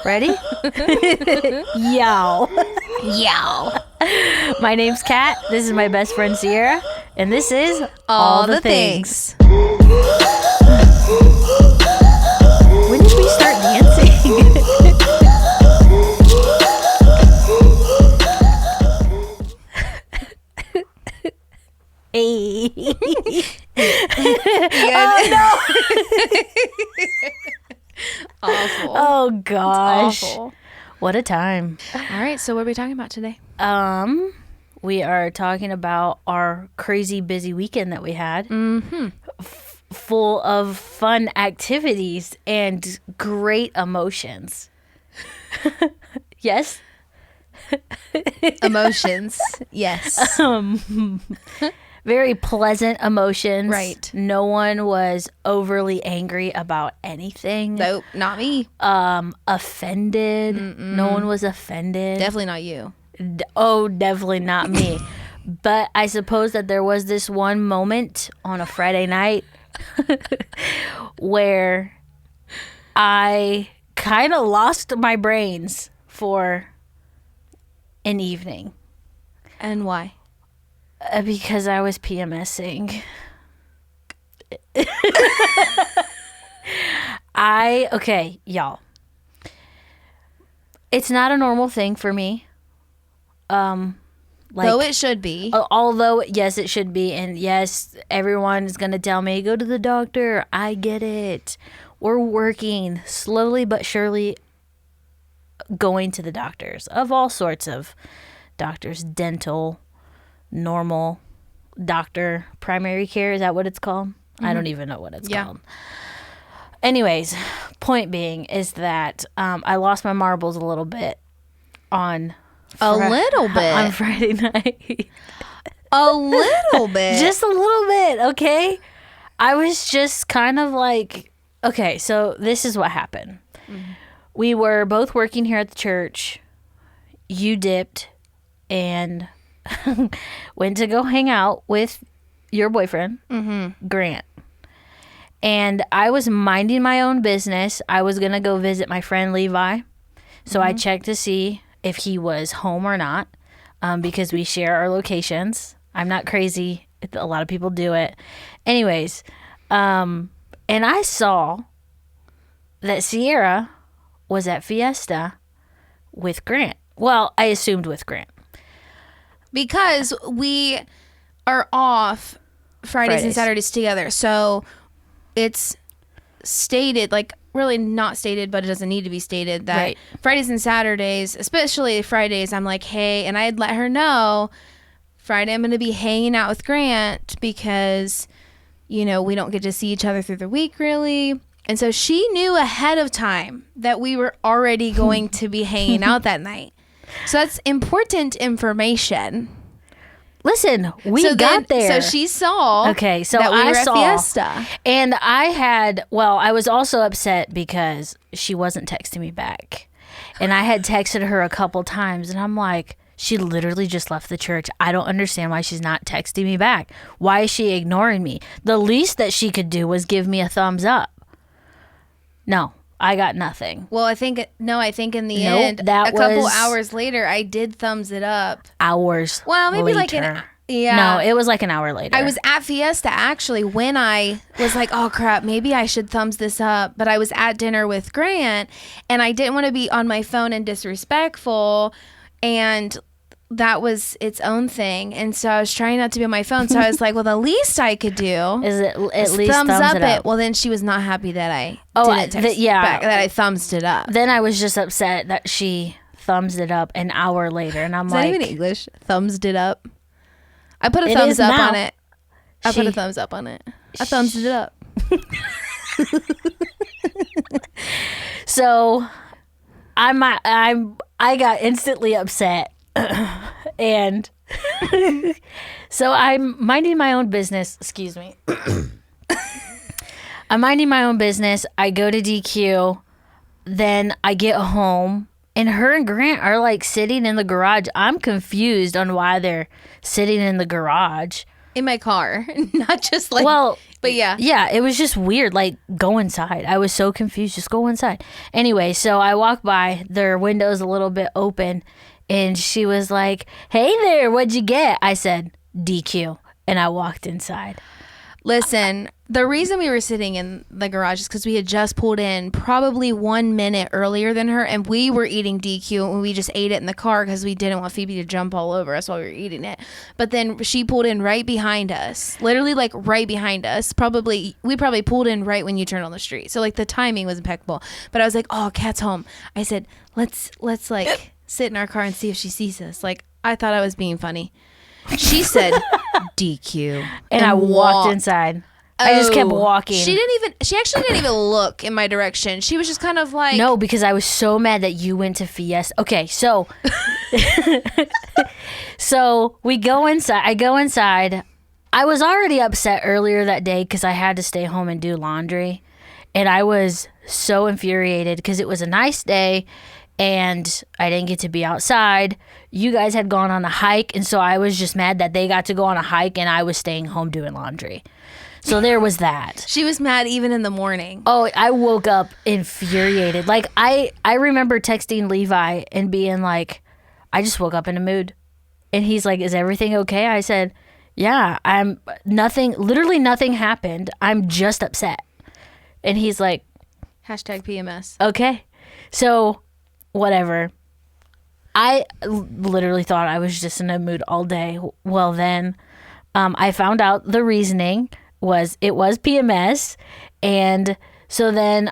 Ready? Yow. Yow. My name's Kat. This is my best friend Sierra. And this is All the Things. When did we start dancing? Hey. Oh, no. Awful. Oh, gosh. It's awful. What a time. All right, so what are we talking about today? We are talking about our crazy busy weekend that we had. Mm-hmm. Full of fun activities and great emotions. Yes? Emotions. Yes. Very pleasant emotions. Right. No one was overly angry about anything. Nope, not me. Offended. No one was offended. Definitely not you. Definitely not me. But I suppose that there was this one moment on a Friday night where I kind of lost my brains for an evening. And why? Because I was PMSing. Okay, y'all. It's not a normal thing for me. Though it should be. Although, yes, it should be. And yes, everyone is going to tell me, go to the doctor. I get it. We're working slowly but surely going to the doctors of all sorts of doctors, dental, normal doctor, primary care. Is that what it's called? I don't even know what it's called. Anyways, point being is that I lost my marbles a little bit on Friday night. A little bit. Just a little bit, okay? I was just kind of like, okay, so this is what happened. Mm-hmm. We were both working here at the church. You dipped and went to go hang out with your boyfriend, Grant. And I was minding my own business. I was going to go visit my friend Levi. So I checked to see if he was home or not, because we share our locations. I'm not crazy. A lot of people do it. Anyways, and I saw that Sierra was at Fiesta with Grant. Well, I assumed with Grant. Because we are off Fridays and Saturdays together. So it's stated, like really not stated, but it doesn't need to be stated, that Fridays and Saturdays, especially Fridays, I'm like, hey, and I'd let her know Friday I'm going to be hanging out with Grant because, you know, we don't get to see each other through the week really. And so she knew ahead of time that we were already going to be hanging out that night. So that's important information. Listen, we got there. So she saw. Okay, so that we I were saw. At Fiesta. And I was also upset because she wasn't texting me back. And I had texted her a couple times and I'm like, she literally just left the church. I don't understand why she's not texting me back. Why is she ignoring me? The least that she could do was give me a thumbs up. No, I got nothing. Well, I think in the end, a couple hours later, I did thumbs it up. Hours. Well, maybe later. No, it was like an hour later. I was at Fiesta actually when I was like, oh crap, maybe I should thumbs this up. But I was at dinner with Grant and I didn't want to be on my phone and disrespectful. And that was its own thing. And so I was trying not to be on my phone. So I was like, well, the least I could do is at least thumbs up it. Well, then she was not happy that I didn't text back, that I thumbs it up. Then I was just upset that she thumbs it up an hour later. And I'm Is like. Is that even English? Thumbs it up? I put a thumbs up on it. I put a thumbs up on it. I thumbs it up. So I got instantly upset. And so I'm minding my own business. Excuse me. I'm minding my own business. I go to DQ. Then I get home. And her and Grant are like sitting in the garage. I'm confused on why they're sitting in the garage. in my car, not just like. Well, but yeah. Yeah, it was just weird. Like, go inside. I was so confused. Just go inside. Anyway, so I walked by. Their window's a little bit open. And she was like, hey there, what'd you get? I said, DQ. And I walked inside. Listen, the reason we were sitting in the garage is because we had just pulled in probably 1 minute earlier than her, and we were eating DQ, and we just ate it in the car because we didn't want Phoebe to jump all over us while we were eating it. But then she pulled in right behind us, literally like right behind us. We probably pulled in right when you turned on the street. So like the timing was impeccable. But I was like, oh, Kat's home. I said, let's like sit in our car and see if she sees us. Like, I thought I was being funny. She said DQ. And I walked inside. I just kept walking. She actually didn't even look in my direction. She was just kind of like. No, because I was so mad that you went to Fiesta. Okay, so. So we go inside. I go inside. I was already upset earlier that day because I had to stay home and do laundry. And I was so infuriated because it was a nice day. And I didn't get to be outside. You guys had gone on a hike, and so I was just mad that they got to go on a hike, and I was staying home doing laundry. So there was that. She was mad even in the morning. Oh, I woke up infuriated. Like, I remember texting Levi and being like, I just woke up in a mood. And he's like, is everything okay? I said, yeah, literally nothing happened. I'm just upset. And he's like, #PMS. Okay. So... whatever. I literally thought I was just in a mood all day. Well, then I found out the reasoning was it was PMS. And so then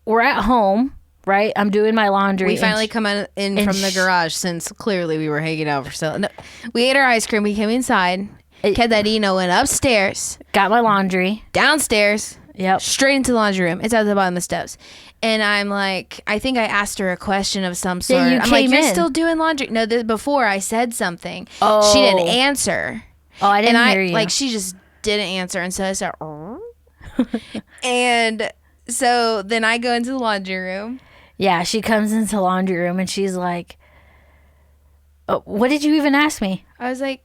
we're at home, right? I'm doing my laundry. We finally come in from the garage since clearly we were hanging out for so. No, we ate our ice cream. We came inside. Catarina went upstairs. Got my laundry. Downstairs. Yep. Straight into the laundry room. It's at the bottom of the steps. And I'm like, I think I asked her a question of some sort. Yeah, I'm like, you're still doing laundry? No, before I said something. Oh. She didn't answer. Oh, I didn't hear you. Like, she just didn't answer. And so I said, and so then I go into the laundry room. Yeah, she comes into the laundry room and she's like, oh, what did you even ask me? I was like,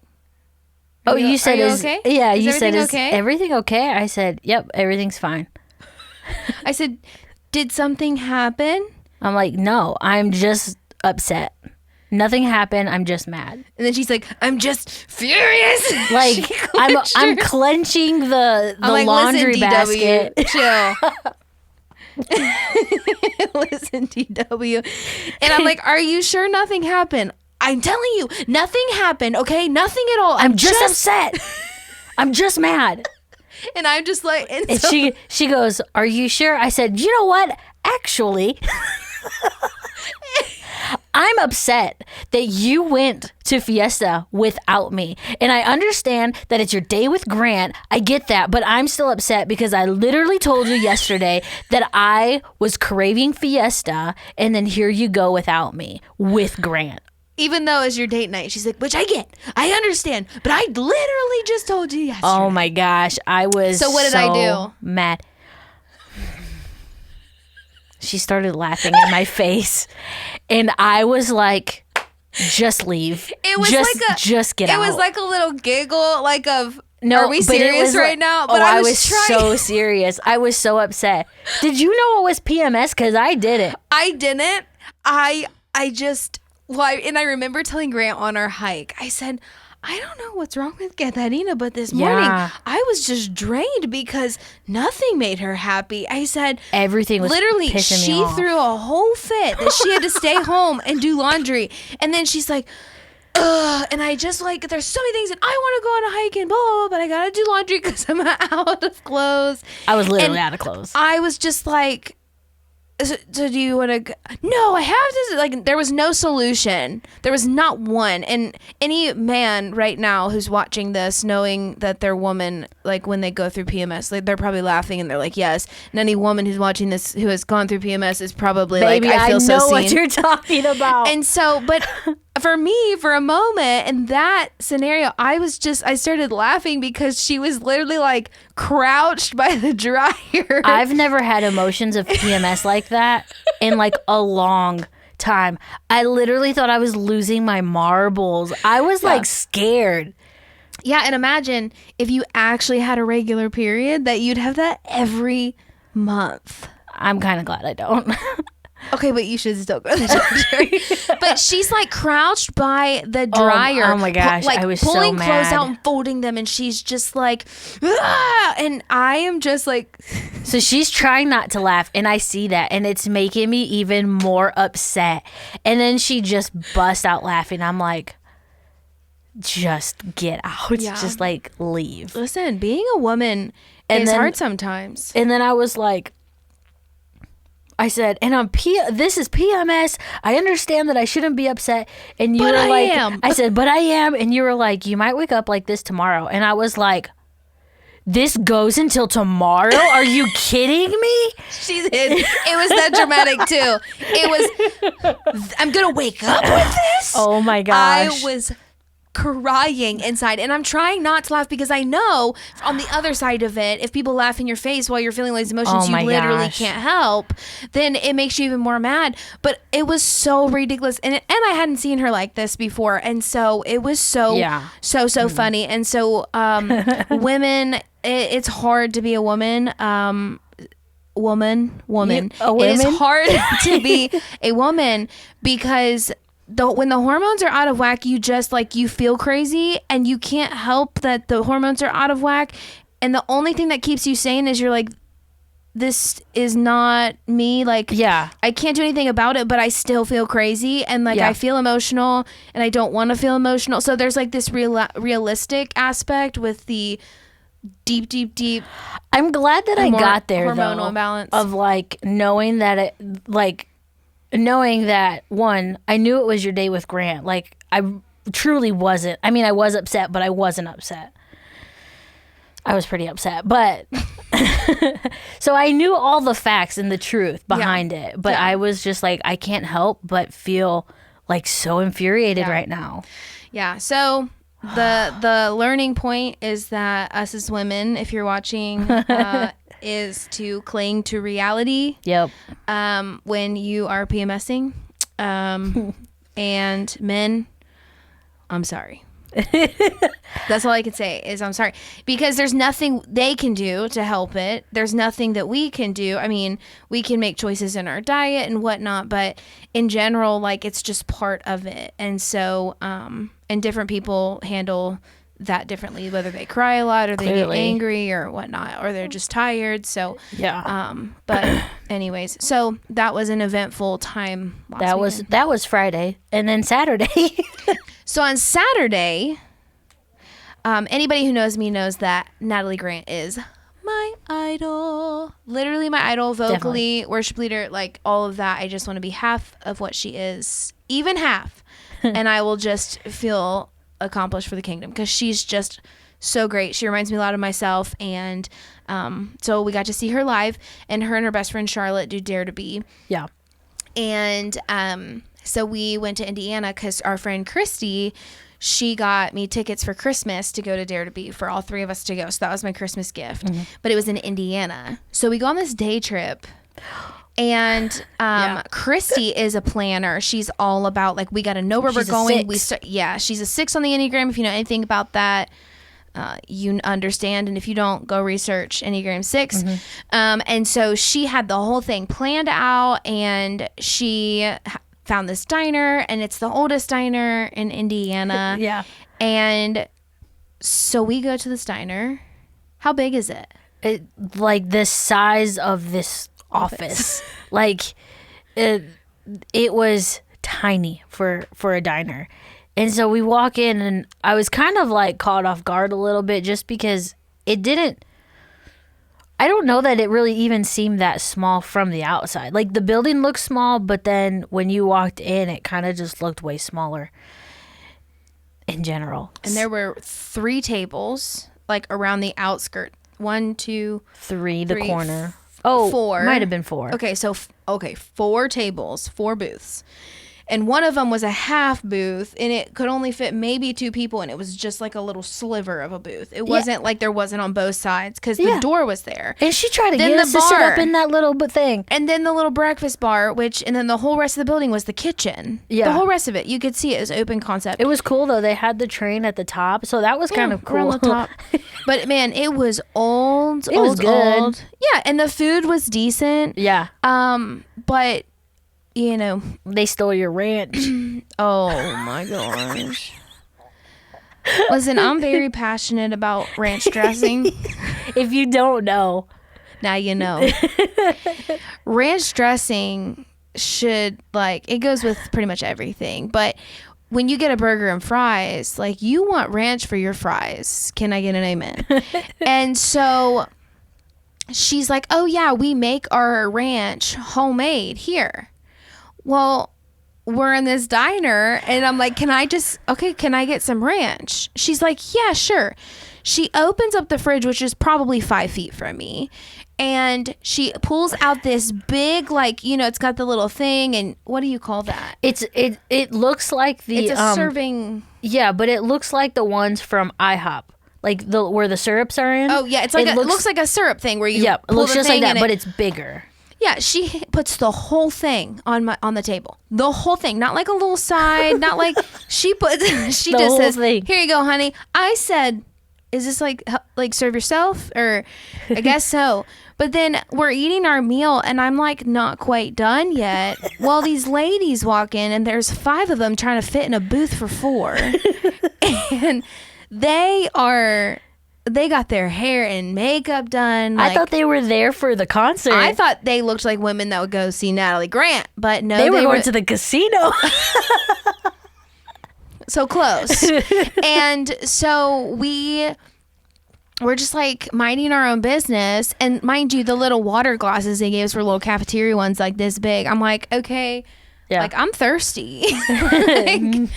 you said, okay? Yeah, you said, is okay? Everything okay? I said, yep, everything's fine. I said, did something happen? I'm like, no, I'm just upset. Nothing happened. I'm just mad. And then she's like, I'm just furious. Like, I'm clenching the like, laundry basket. Chill. Listen, DW. And I'm like, are you sure nothing happened? I'm telling you, nothing happened, okay? Nothing at all. I'm just upset. I'm just mad. And I'm just like... And she goes, are you sure? I said, you know what? Actually, I'm upset that you went to Fiesta without me. And I understand that it's your day with Grant. I get that. But I'm still upset because I literally told you yesterday that I was craving Fiesta. And then here you go without me with Grant. Even though it's your date night, she's like, which I get, I understand, but I literally just told you yesterday. Oh my gosh, I was so what did I do? Mad. She started laughing in my face, and I was like, just leave. It was just get out. It was like a little giggle, like of, no, are we serious right now? But I was so serious. I was so upset. Did you know it was PMS? Because I didn't. I didn't. I just... Well, and I remember telling Grant on our hike, I said, I don't know what's wrong with Catarina, but this morning I was just drained because nothing made her happy. I said, everything was literally, pissing me off. She threw a whole fit that she had to stay home and do laundry. And then she's like, ugh. And I just like, there's so many things that I want to go on a hike and blah, blah, blah, but I got to do laundry because I'm out of clothes. I was literally out of clothes. I was just like, so do you want to no, I have to, like, there was no solution. There was not one. And any man right now who's watching this, knowing that their woman, like, when they go through PMS, like, they're probably laughing and they're like, yes. And any woman who's watching this who has gone through PMS is probably Baby, like, I feel so seen. I know what you're talking about. And so, but for me, for a moment in that scenario, I started laughing because she was literally like crouched by the dryer. I've never had emotions of PMS like that in like a long time. I literally thought I was losing my marbles. I was like scared. Yeah, and imagine if you actually had a regular period that you'd have that every month. I'm kind of glad I don't. Okay, but you should still go to the doctor. But she's like crouched by the dryer. Oh my gosh, like I was pulling so clothes mad. out and folding them, and she's just like, "Ah!" And I am just like, So she's trying not to laugh, and I see that, and it's making me even more upset. And then she just busts out laughing. I'm like, just get out. Yeah. Just like leave. listen, being a woman And is then- hard sometimes. And then I was like, I said, and this is PMS. I understand that I shouldn't be upset. And you But were I like, am. I said, but I am. And you were like, you might wake up like this tomorrow. And I was like, this goes until tomorrow? Are you kidding me? She's in. It was that dramatic too. It was, I'm going to wake up with this? Oh my I gosh. was crying inside, and I'm trying not to laugh because I know on the other side of it, if people laugh in your face while you're feeling these emotions Oh you my literally gosh. can't help, then it makes you even more mad. But it was so ridiculous, and I hadn't seen her like this before, and so it was so Yeah. so funny. And so women, it's hard to be a woman. Woman. A It is woman? hard to be a woman because when the hormones are out of whack, you just like, you feel crazy and you can't help that the hormones are out of whack. And the only thing that keeps you sane is you're like, this is not me. Like, Yeah. I can't do anything about it, but I still feel crazy. And like, Yeah. I feel emotional and I don't want to feel emotional. So there's like this realistic aspect with the deep I'm glad that I got there, hormonal though, imbalance. of like knowing that knowing that, one, I knew it was your day with Grant. Like, I truly wasn't. I mean, I was upset, but I wasn't upset. I was pretty upset, but so I knew all the facts and the truth behind it, but Yeah. I was just like, I can't help but feel like so infuriated Yeah. right now. Yeah. So the learning point is that us as women, if you're watching, is to cling to reality Yep. when you are PMSing. And men, I'm sorry. That's all I can say is I'm sorry, because there's nothing they can do to help it. There's nothing that we can do. I mean, we can make choices in our diet and whatnot, but in general, like, it's just part of it. And so, and different people handle that differently, whether they cry a lot or they Clearly. get angry or whatnot, or they're just tired. So, Yeah. but anyways, so that was an eventful time. that was Friday, and then Saturday. So on Saturday, anybody who knows me knows that Natalie Grant is my idol. Literally my idol, vocally, worship leader, like all of that. I just want to be half of what she is, even half. And I will just feel accomplished for the kingdom because she's just so great. She reminds me a lot of myself. And so we got to see her live, and her best friend Charlotte do Dare to Be. Yeah. And so we went to Indiana because our friend Christy, she got me tickets for Christmas to go to Dare to Be for all three of us to go. So that was my Christmas gift. Mm-hmm. But it was in Indiana. So we go on this day trip. And Christy is a planner. She's all about, like, we got to know where She's a we're going. six. She's a 6 on the Enneagram. If you know anything about that, you understand. And if you don't, go research Enneagram 6. And so she had the whole thing planned out, and she found this diner, and it's the oldest diner in Indiana. Yeah. And so we go to this diner. How big is it? It, like the size of this office. Like it was tiny for a diner. And so we walk in, and I was kind of like caught off guard a little bit, just because I don't know that it really even seemed that small from the outside. Like, the building looked small, but then when you walked in, it kind of just looked way smaller in general. And there were 3 tables, like, around the outskirt. 1, 2, 3, the three, corner. Oh, 4. might have been 4. Okay, so 4 tables, 4 booths. and one of them was a half booth, and it could only fit maybe 2 people, and it was just like a little sliver of a booth. It wasn't like there wasn't on both sides because the door was there. And she tried to get us to sit up in that little thing. And then the little breakfast bar, and then the whole rest of the building was the kitchen. Yeah. The whole rest of it, you could see it was open concept. It was cool though. They had the train at the top, so that was kind of cool. On the top. But man, it was old. It was good. Old. Yeah, and the food was decent. Yeah. But you know, they stole your ranch. Oh my gosh. Listen, I'm very passionate about ranch dressing. If you don't know, now you know. Ranch dressing should, like, it goes with pretty much everything, but when you get a burger and fries, like, you want ranch for your fries. Can I get an amen? And so she's like, oh yeah, we make our ranch homemade here. Well, we're in this diner, and I'm like, can I get some ranch? She's like, yeah, sure. She opens up the fridge, which is probably 5 feet from me, and she pulls out this big, like, you know, it's got the little thing, and what do you call that? It looks like the... It's a serving... Yeah, but it looks like the ones from IHOP. Like where the syrups are in. Oh, yeah, it's like it looks like a syrup thing where you... Yeah, it looks just like that, but it's bigger. Yeah, she puts the whole thing on the table. The whole thing, not like a little side, not like she just says, thing. Here you go, honey. I said, is this like serve yourself? Or I guess so. But then we're eating our meal, and I'm like, not quite done yet. Well, these ladies walk in, and there's 5 of them trying to fit in a booth for 4. And they got their hair and makeup done. I thought they were there for the concert. I thought they looked like women that would go see Natalie Grant, but no, they were going to the casino. So close. And so we're just like minding our own business. And mind you, the little water glasses they gave us were little cafeteria ones like this big. I'm like, okay. Yeah. Like, I'm thirsty. And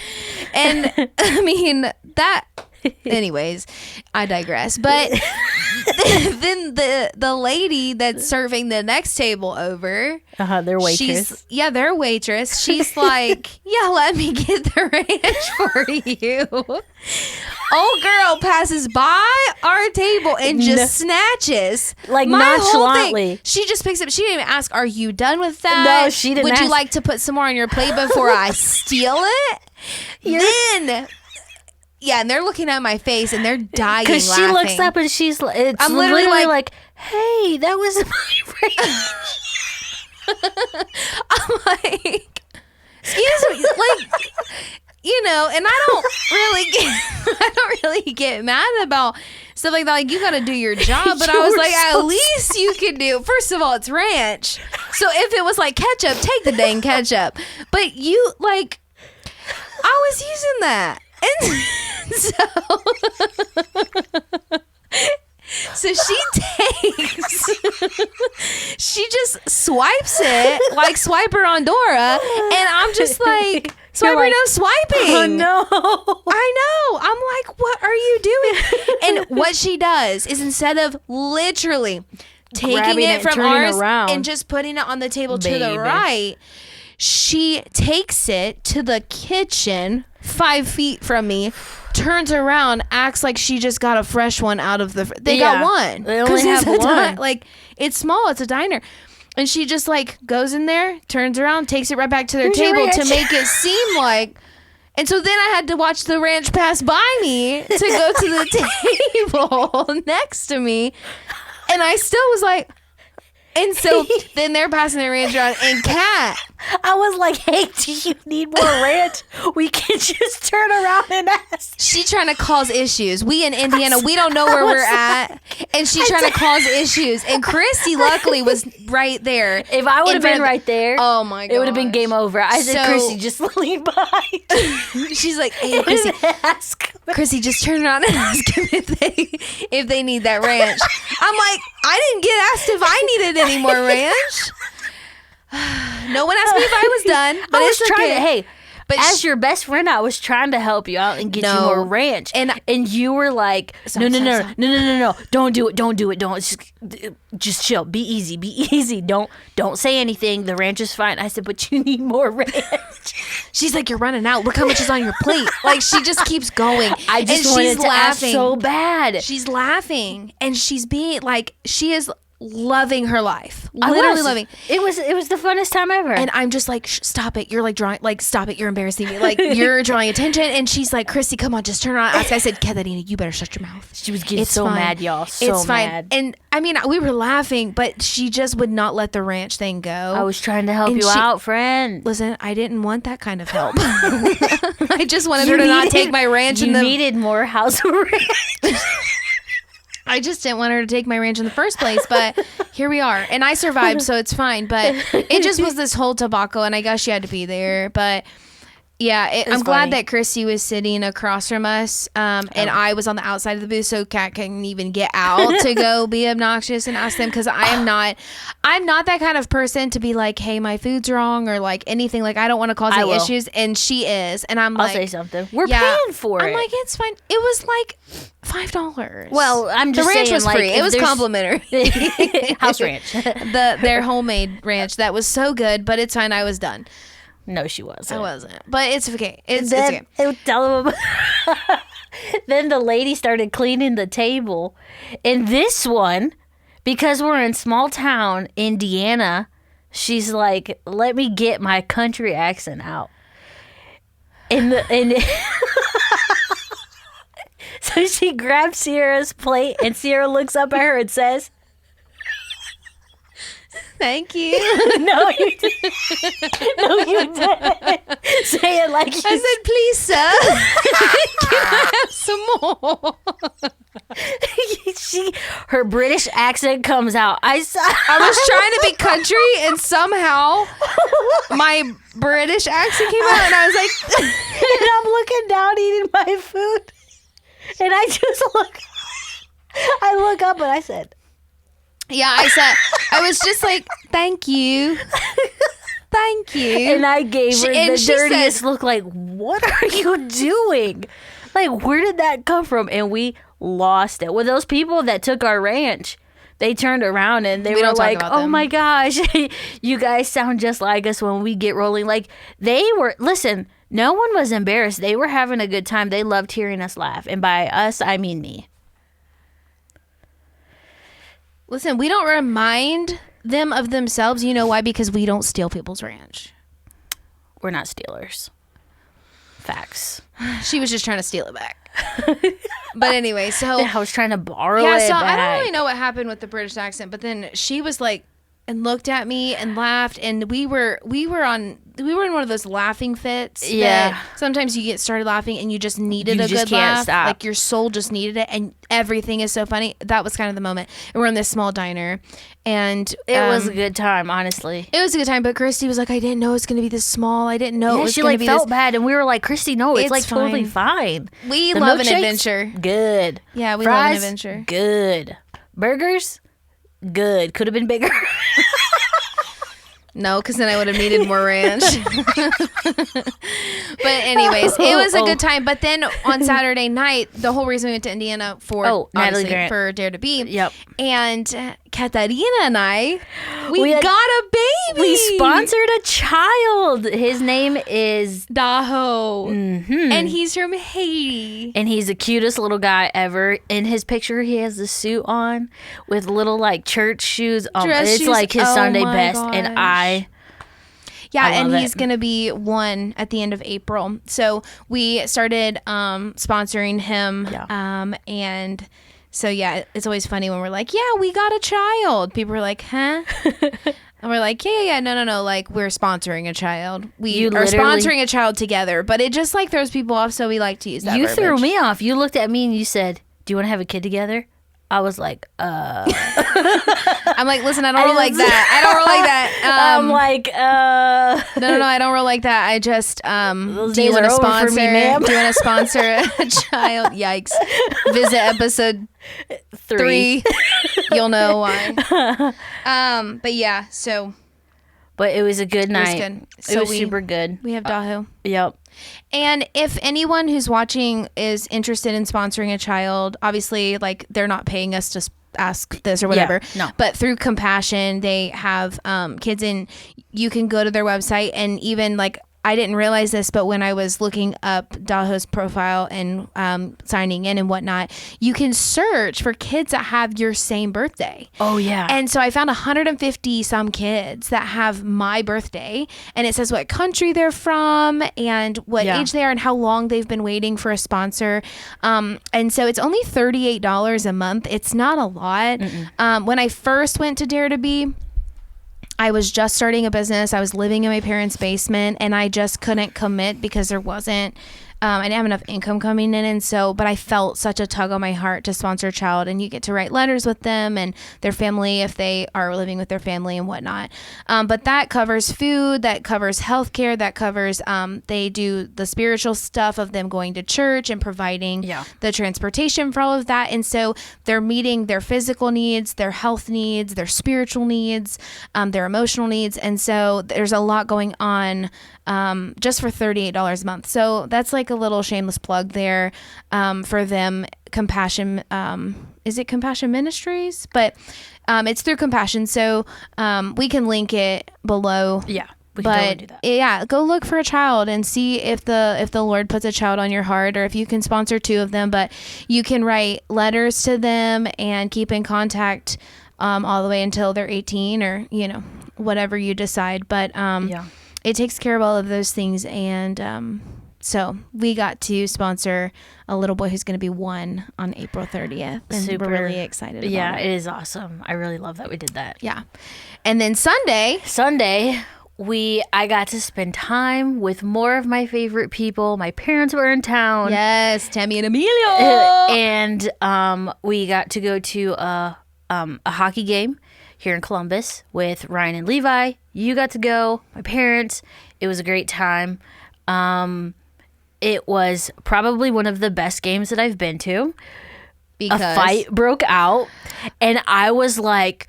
I mean, that... Anyways, I digress. But then the lady that's serving the next table over, their waitress. Their waitress. She's like, yeah, let me get the ranch for you. Old girl passes by our table and just snatches like my nonchalantly. Whole thing. She just picks up. She didn't even ask, "Are you done with that? No, she didn't. Would you like to put some more on your plate before I steal it?" Then. Yeah, and they're looking at my face, and they're dying laughing. Because she looks up, and I'm literally like, hey, that was my ranch. I'm like, excuse me, like, you know, and I don't really get mad about stuff like that. Like, you got to do your job, but I was like, at least you can do. First of all, it's ranch, so if it was like ketchup, take the dang ketchup. But you like, I was using that. And so she just swipes it like Swiper on Dora, and I'm just like, Swiper, like, no swiping. Oh no. I know. I'm like, what are you doing? And what she does is, instead of literally taking it from ours and just putting it on the table to the right, she takes it to the kitchen 5 feet from me, turns around, acts like she just got a fresh one out of the... They got one. They only have one. Like, it's small. It's a diner. And she just, like, goes in there, turns around, takes it right back to their table to make it seem like... And so then I had to watch the ranch pass by me to go to the table next to me. And I still was like... And so then they're passing their ranch around, and Kat, I was like, hey, do you need more ranch? We can just turn around and ask. She trying to cause issues. We in Indiana, we don't know where we're at. And she trying to cause issues. And Christy, luckily, was right there. If I would have been right there, oh my god, it would have been game over. I said, Christy, just lean by. She's like, hey, Chrissy, just turn around and ask them if they need that ranch. I'm like, I didn't get asked if I needed any more ranch. No one asked me if I was done, but it's okay. But as your best friend, I was trying to help you out and get you more ranch. And you were like, no. Don't do it. Don't. Just chill. Be easy. Don't say anything. The ranch is fine. I said, but you need more ranch. She's like, you're running out. Look how much is on your plate. Like, she just keeps going. I just wanted to ask so bad. She's laughing. And she's being like, she is loving her life. Literally loving. It was the funnest time ever. And I'm just like, stop it. You're like drawing, like, stop it. You're embarrassing me. Like, you're drawing attention. And she's like, Christy, come on, just turn around. I said, Katarina, you better shut your mouth. She was getting mad, y'all. It's mad. Fine. And I mean, we were laughing, but she just would not let the ranch thing go. I was trying to help you out, friend. Listen, I didn't want that kind of help. I just wanted her to not take my ranch. You needed more house ranch. I just didn't want her to take my ranch in the first place, but here we are. And I survived, so it's fine. But it just was this whole debacle, and I guess she had to be there. But yeah, I'm glad that Christy was sitting across from us, and I was on the outside of the booth, so Kat couldn't even get out to go be obnoxious and ask them, because I'm not that kind of person to be like, hey, my food's wrong, or like anything. Like, I don't want to cause any issues, and she is, and I'll say something. We're paying for it. I'm like, it's fine. It was like $5. Well, I'm just saying, the ranch was free. It was complimentary. House ranch. Their homemade ranch that was so good, but it's fine. I was done. No, she wasn't. I wasn't. But it's okay. It's okay. Tell them. Then the lady started cleaning the table. And this one, because we're in small town Indiana, she's like, let me get my country accent out. So she grabs Sierra's plate, and Sierra looks up at her and says, thank you. No, you didn't. No, you didn't. Say it like you I said, please, sir. Can I have some more? Her British accent comes out. I was trying to be country, and somehow my British accent came out, and I was like, and I'm looking down eating my food, and I look up and I said, yeah, I was just like, thank you. Thank you. And I gave her the dirtiest look, like, what are you doing? Like, where did that come from? And we lost it. Well, those people that took our ranch, they turned around and they were like, oh my gosh, you guys sound just like us when we get rolling. Like, listen, no one was embarrassed. They were having a good time. They loved hearing us laugh. And by us, I mean me. Listen, we don't remind them of themselves. You know why? Because we don't steal people's ranch. We're not stealers. Facts. She was just trying to steal it back. But anyway, so I was trying to borrow it back. I don't really know what happened with the British accent, but then she was like, and looked at me and laughed, and we were in one of those laughing fits. Yeah. Sometimes you get started laughing and you just needed a good laugh. Stop. Like, your soul just needed it, and everything is so funny. That was kind of the moment. And we're in this small diner, and it was a good time, honestly. It was a good time, but Christy was like, I didn't know it was going to be this small. I didn't know it was going to be felt bad, and we were like, Christy, no, it's like fine. Totally fine. We love an adventure. Good. Yeah, we Fries, love an adventure. Good. Burgers, good. Could have been bigger. No, because then I would have needed more ranch. But anyways, it was a good time. But then on Saturday night, the whole reason we went to Indiana for Natalie Grant. For Dare to Be. Yep. And Katarina and I, we got a baby. We sponsored a child. His name is Daho. Mm-hmm. And he's from Haiti. And he's the cutest little guy ever. In his picture, he has the suit on with little like church shoes. It's shoes. like his Sunday best. Gosh. And and he's going to be 1 at the end of April. So we started sponsoring him. Yeah. And so, yeah, it's always funny when we're like, yeah, we got a child. People are like, huh? And we're like, yeah, no. Like, we're sponsoring a child. We are sponsoring a child together. But it just like throws people off. So we like to use that verbiage. Threw me off. You looked at me and you said, do you want to have a kid together? I was like, I'm like, listen, I don't roll like that. I don't roll like that. I'm like, No, I don't roll like that. I just, do you want to sponsor? Do you want to sponsor a child? Yikes. Visit episode 3. You'll know why. But yeah, so. But it was a good night. It was good. It So was super good. We have Dahu. Yep. And if anyone who's watching is interested in sponsoring a child, obviously, like, they're not paying us to ask this or whatever. No. But through Compassion, they have kids, and you can go to their website, and even, like, I didn't realize this, but when I was looking up Dahu's profile and signing in and whatnot, you can search for kids that have your same birthday. Oh, yeah. And so I found 150 some kids that have my birthday, and it says what country they're from and what age they are and how long they've been waiting for a sponsor. And so it's only $38 a month. It's not a lot. When I first went to Dare to Be, I was just starting a business. I was living in my parents' basement, and I just couldn't commit because there wasn't, I didn't have enough income coming in. And so, but I felt such a tug on my heart to sponsor a child, and you get to write letters with them and their family if they are living with their family and whatnot. But that covers food, that covers healthcare, that covers, they do the spiritual stuff of them going to church and providing the transportation for all of that. And so they're meeting their physical needs, their health needs, their spiritual needs, their emotional needs. And so there's a lot going on just for $38 a month. So that's like a little shameless plug there for them. Compassion, is it Compassion Ministries? But it's through Compassion. So we can link it below. Yeah. We can totally do that. Yeah, go look for a child and see if the Lord puts a child on your heart, or if you can sponsor 2 of them. But you can write letters to them and keep in contact all the way until they're 18, or, you know, whatever you decide. But it takes care of all of those things. And so we got to sponsor a little boy who's going to be 1 on April 30th. And we're really excited about it. Yeah, it is awesome. I really love that we did that. Yeah. And then Sunday, I got to spend time with more of my favorite people. My parents were in town. Yes, Tammy and Emilio. And we got to go to a hockey game here in Columbus with Ryan and Levi. You got to go. My parents. It was a great time. It was probably one of the best games that I've been to. Because a fight broke out, and I was like,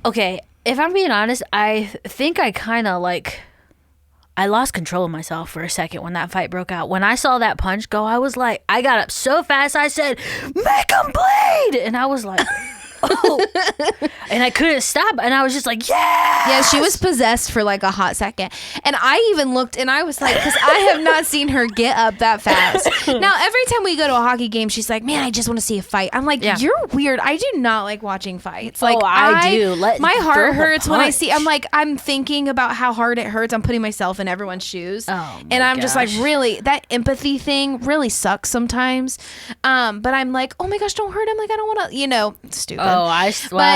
okay, if I'm being honest, I think I kind of I lost control of myself for a second when that fight broke out. When I saw that punch go, I was like, I got up so fast, I said, make him bleed! And I was like, oh. And I couldn't stop, and I was just like, yeah, she was possessed for like a hot second. And I even looked, and I was like, because I have not seen her get up that fast. Now every time we go to a hockey game, she's like, man, I just want to see a fight. I'm like, you're weird. I do not like watching fights. Like, I do. My heart hurts when I see. I'm thinking about how hard it hurts. I'm putting myself in everyone's shoes. And I'm just like, really, that empathy thing really sucks sometimes. But I'm like, oh my gosh, don't hurt him. Like, I don't want to, stupid. Oh, I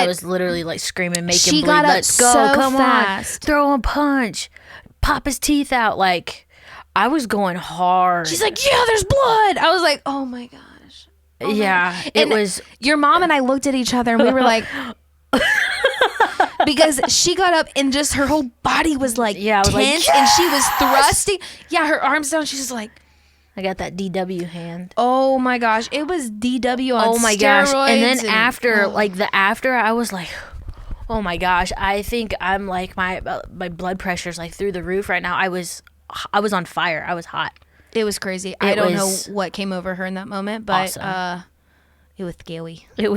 was literally like screaming, make him bleed. Got Let's go. So come fast. on. Throw a punch. Pop his teeth out. Like, I was going hard. She's like, yeah, there's blood. I was like, oh my gosh. It was. Your mom and I looked at each other, and we were like, because she got up and just her whole body was like tense, and she was thrusting. Yeah, her arms down. She's just like, I got that DW hand. Oh my gosh, it was DW on steroids. Gosh. And then after I was like, oh my gosh, I think I'm like my blood pressure's like through the roof right now. I was on fire. I was hot. It was crazy. I don't know what came over her in that moment, but awesome. It was scary. Then,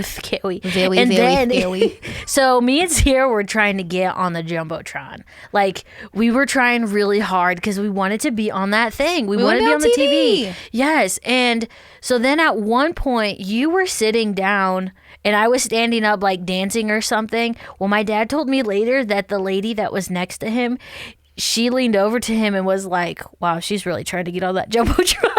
so me and Sierra were trying to get on the Jumbotron. Like, we were trying really hard because we wanted to be on that thing. We wanted to be on the TV. Yes. And so then at one point, you were sitting down and I was standing up like dancing or something. Well, my dad told me later that the lady that was next to him, she leaned over to him and was like, wow, she's really trying to get on that Jumbotron.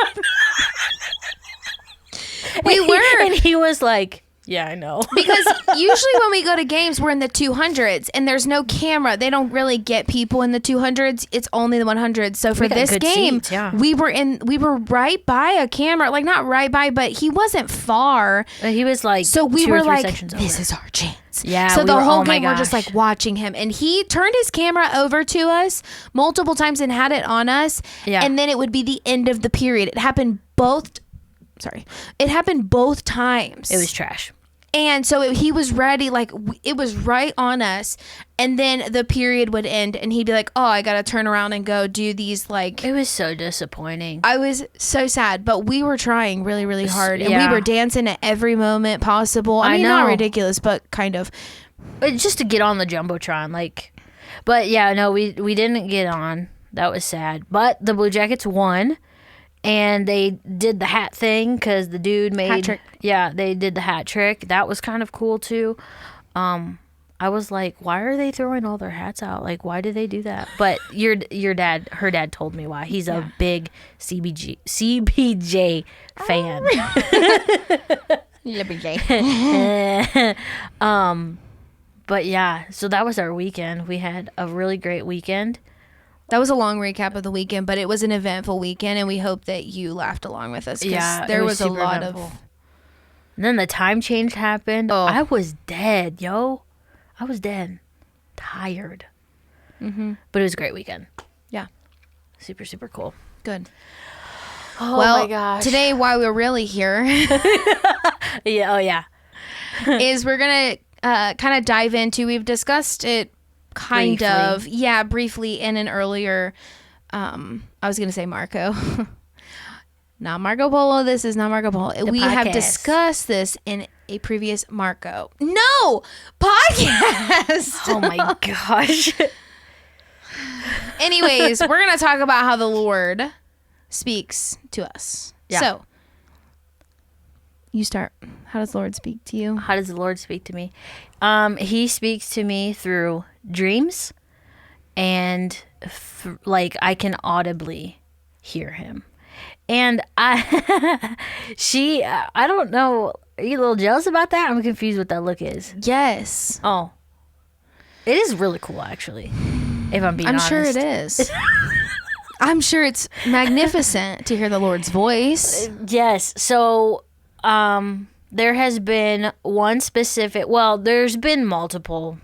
And he was like, yeah, I know. Because usually when we go to games, we're in the 200s and there's no camera. They don't really get people in the 200s. It's only the 100s. So for this game, seats, yeah. we were right by a camera, like not right by, but he wasn't far. He was like, so we were like, this is our chance. Yeah. So the whole game, we're just like watching him, and he turned his camera over to us multiple times and had it on us. Yeah. And then it would be the end of the period. It happened both times. It was trash. And so he was ready, like it was right on us. And then the period would end and he'd be like, oh, I got to turn around and go do these like. It was so disappointing. I was so sad, but we were trying really, really hard. And we were dancing at every moment possible. I mean, know. Not ridiculous, but kind of. Just to get on the Jumbotron. Like, but yeah, no, we didn't get on. That was sad. But the Blue Jackets won. And they did the hat thing because the dude made hat trick. Yeah, they did the hat trick. That was kind of cool too. I was like, why are they throwing all their hats out? Like, why did they do that? But her dad told me why. He's a big CBJ fan. But yeah, so that was our weekend. We had a really great weekend. That was a long recap of the weekend, but it was an eventful weekend, and we hope that you laughed along with us. Yeah, there was a lot eventful. of. And then the time change happened. Oh. I was dead, yo. I was dead, tired. Mm-hmm. But it was a great weekend. Yeah, super super cool. Good. Oh well, my gosh. Today, why we're really here, yeah. Oh yeah. is we're gonna kind of dive into. We've discussed it. Briefly in an earlier I was gonna say Marco. Not Marco Polo. This is not Marco Polo. We podcast. have discussed this in a previous Marco podcast. Oh my gosh. Anyways, we're gonna talk about how the Lord speaks to us. Yeah. So you start. How does the Lord speak to you? How does the Lord speak to me? He speaks to me through dreams, and I can audibly hear him. And I don't know. Are you a little jealous about that? I'm confused what that look is. Yes. Oh, it is really cool, actually. If I'm being honest. I'm sure it is. I'm sure it's magnificent to hear the Lord's voice. Yes. So, there has been one specific, well, there's been multiple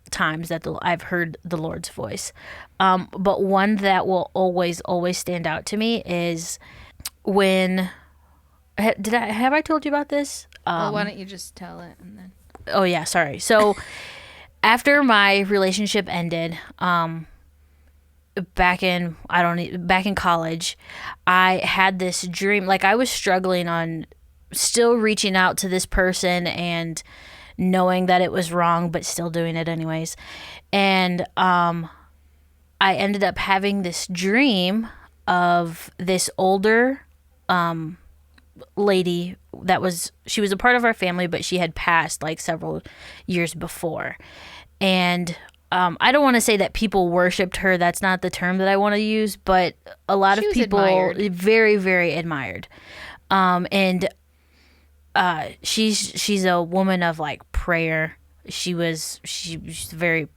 times that I've heard the Lord's voice. But one that will always stand out to me is when, have I told you about this? Well, why don't you just tell it and then. Oh yeah, sorry. So after my relationship ended, back in college, I had this dream. Like, I was struggling on still reaching out to this person and knowing that it was wrong, but still doing it anyways. And I ended up having this dream of this older lady she was a part of our family, but she had passed like several years before. And I don't want to say that people worshipped her. That's not the term that I want to use, but a lot of people admired. very, very admired. And she's a woman of like prayer. She's a very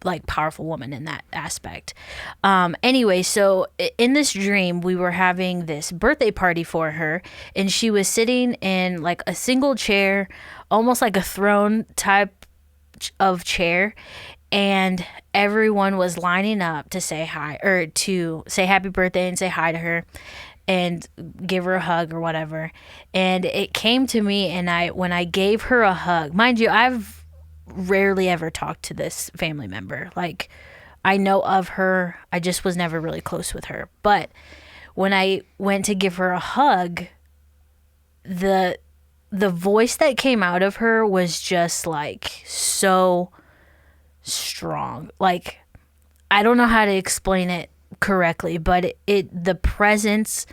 like powerful woman in that aspect. Anyway, so in this dream, we were having this birthday party for her, and she was sitting in like a single chair, almost like a throne type of chair, and everyone was lining up to say hi, or to say happy birthday and say hi to her and give her a hug or whatever. And it came to me, and when I gave her a hug, mind you, I've rarely ever talked to this family member. Like, I know of her, I just was never really close with her. But when I went to give her a hug, the voice that came out of her was just like so strong. Like, I don't know how to explain it correctly, but the presence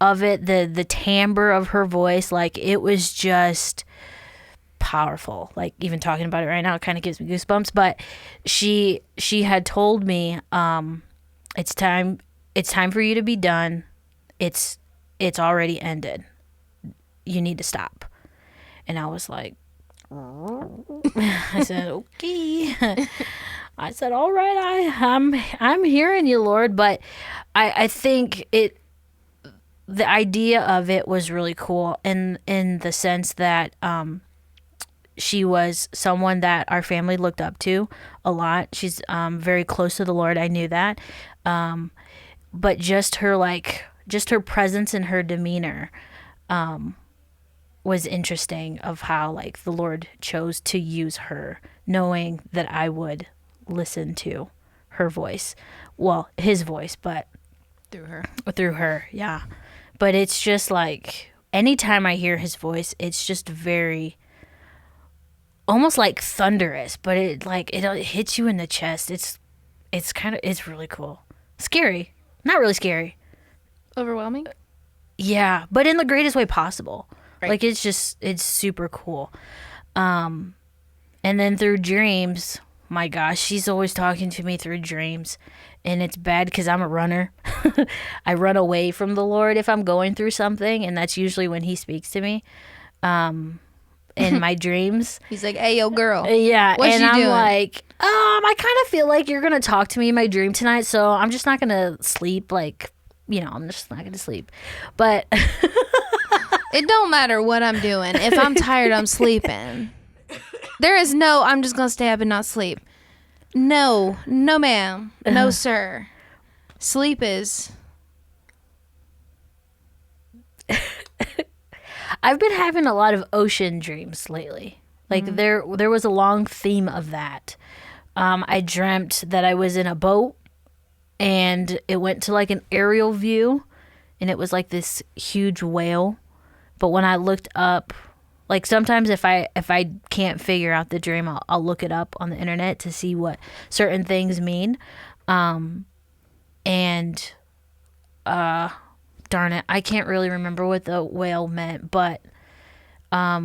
of it, the timbre of her voice, like, it was just powerful. Like, even talking about it right now, it kind of gives me goosebumps. But she had told me, it's time for you to be done. It's already ended. You need to stop. And I was like, I said, okay. I said, all right, I'm hearing you, Lord. But I think the idea of it was really cool in the sense that she was someone that our family looked up to a lot. She's very close to the Lord. I knew that. But just her presence and her demeanor was interesting of how like the Lord chose to use her, knowing that I would listen to her voice. Well, his voice, but through her, yeah. But it's just like anytime I hear his voice, it's just very almost like thunderous, but it hits you in the chest. It's really cool. Scary. Not really scary. Overwhelming? Yeah, but in the greatest way possible. Right. Like it's super cool. And then through dreams, my gosh, she's always talking to me through dreams. And it's bad because I'm a runner. I run away from the Lord if I'm going through something, and that's usually when he speaks to me. In my dreams. He's like, "Hey, yo, girl." Yeah, what and you I'm doing? like, I kind of feel like you're gonna talk to me in my dream tonight, so I'm just not gonna sleep. Like, I'm just not gonna sleep. But it don't matter what I'm doing. If I'm tired, I'm sleeping. There is no, I'm just gonna stay up and not sleep. No, ma'am, no, sir. Sleep is. I've been having a lot of ocean dreams lately. Like there was a long theme of that. I dreamt that I was in a boat and it went to like an aerial view and it was like this huge whale. But when I looked up, like sometimes if I can't figure out the dream, I'll look it up on the internet to see what certain things mean. Darn it, I can't really remember what the whale meant, but I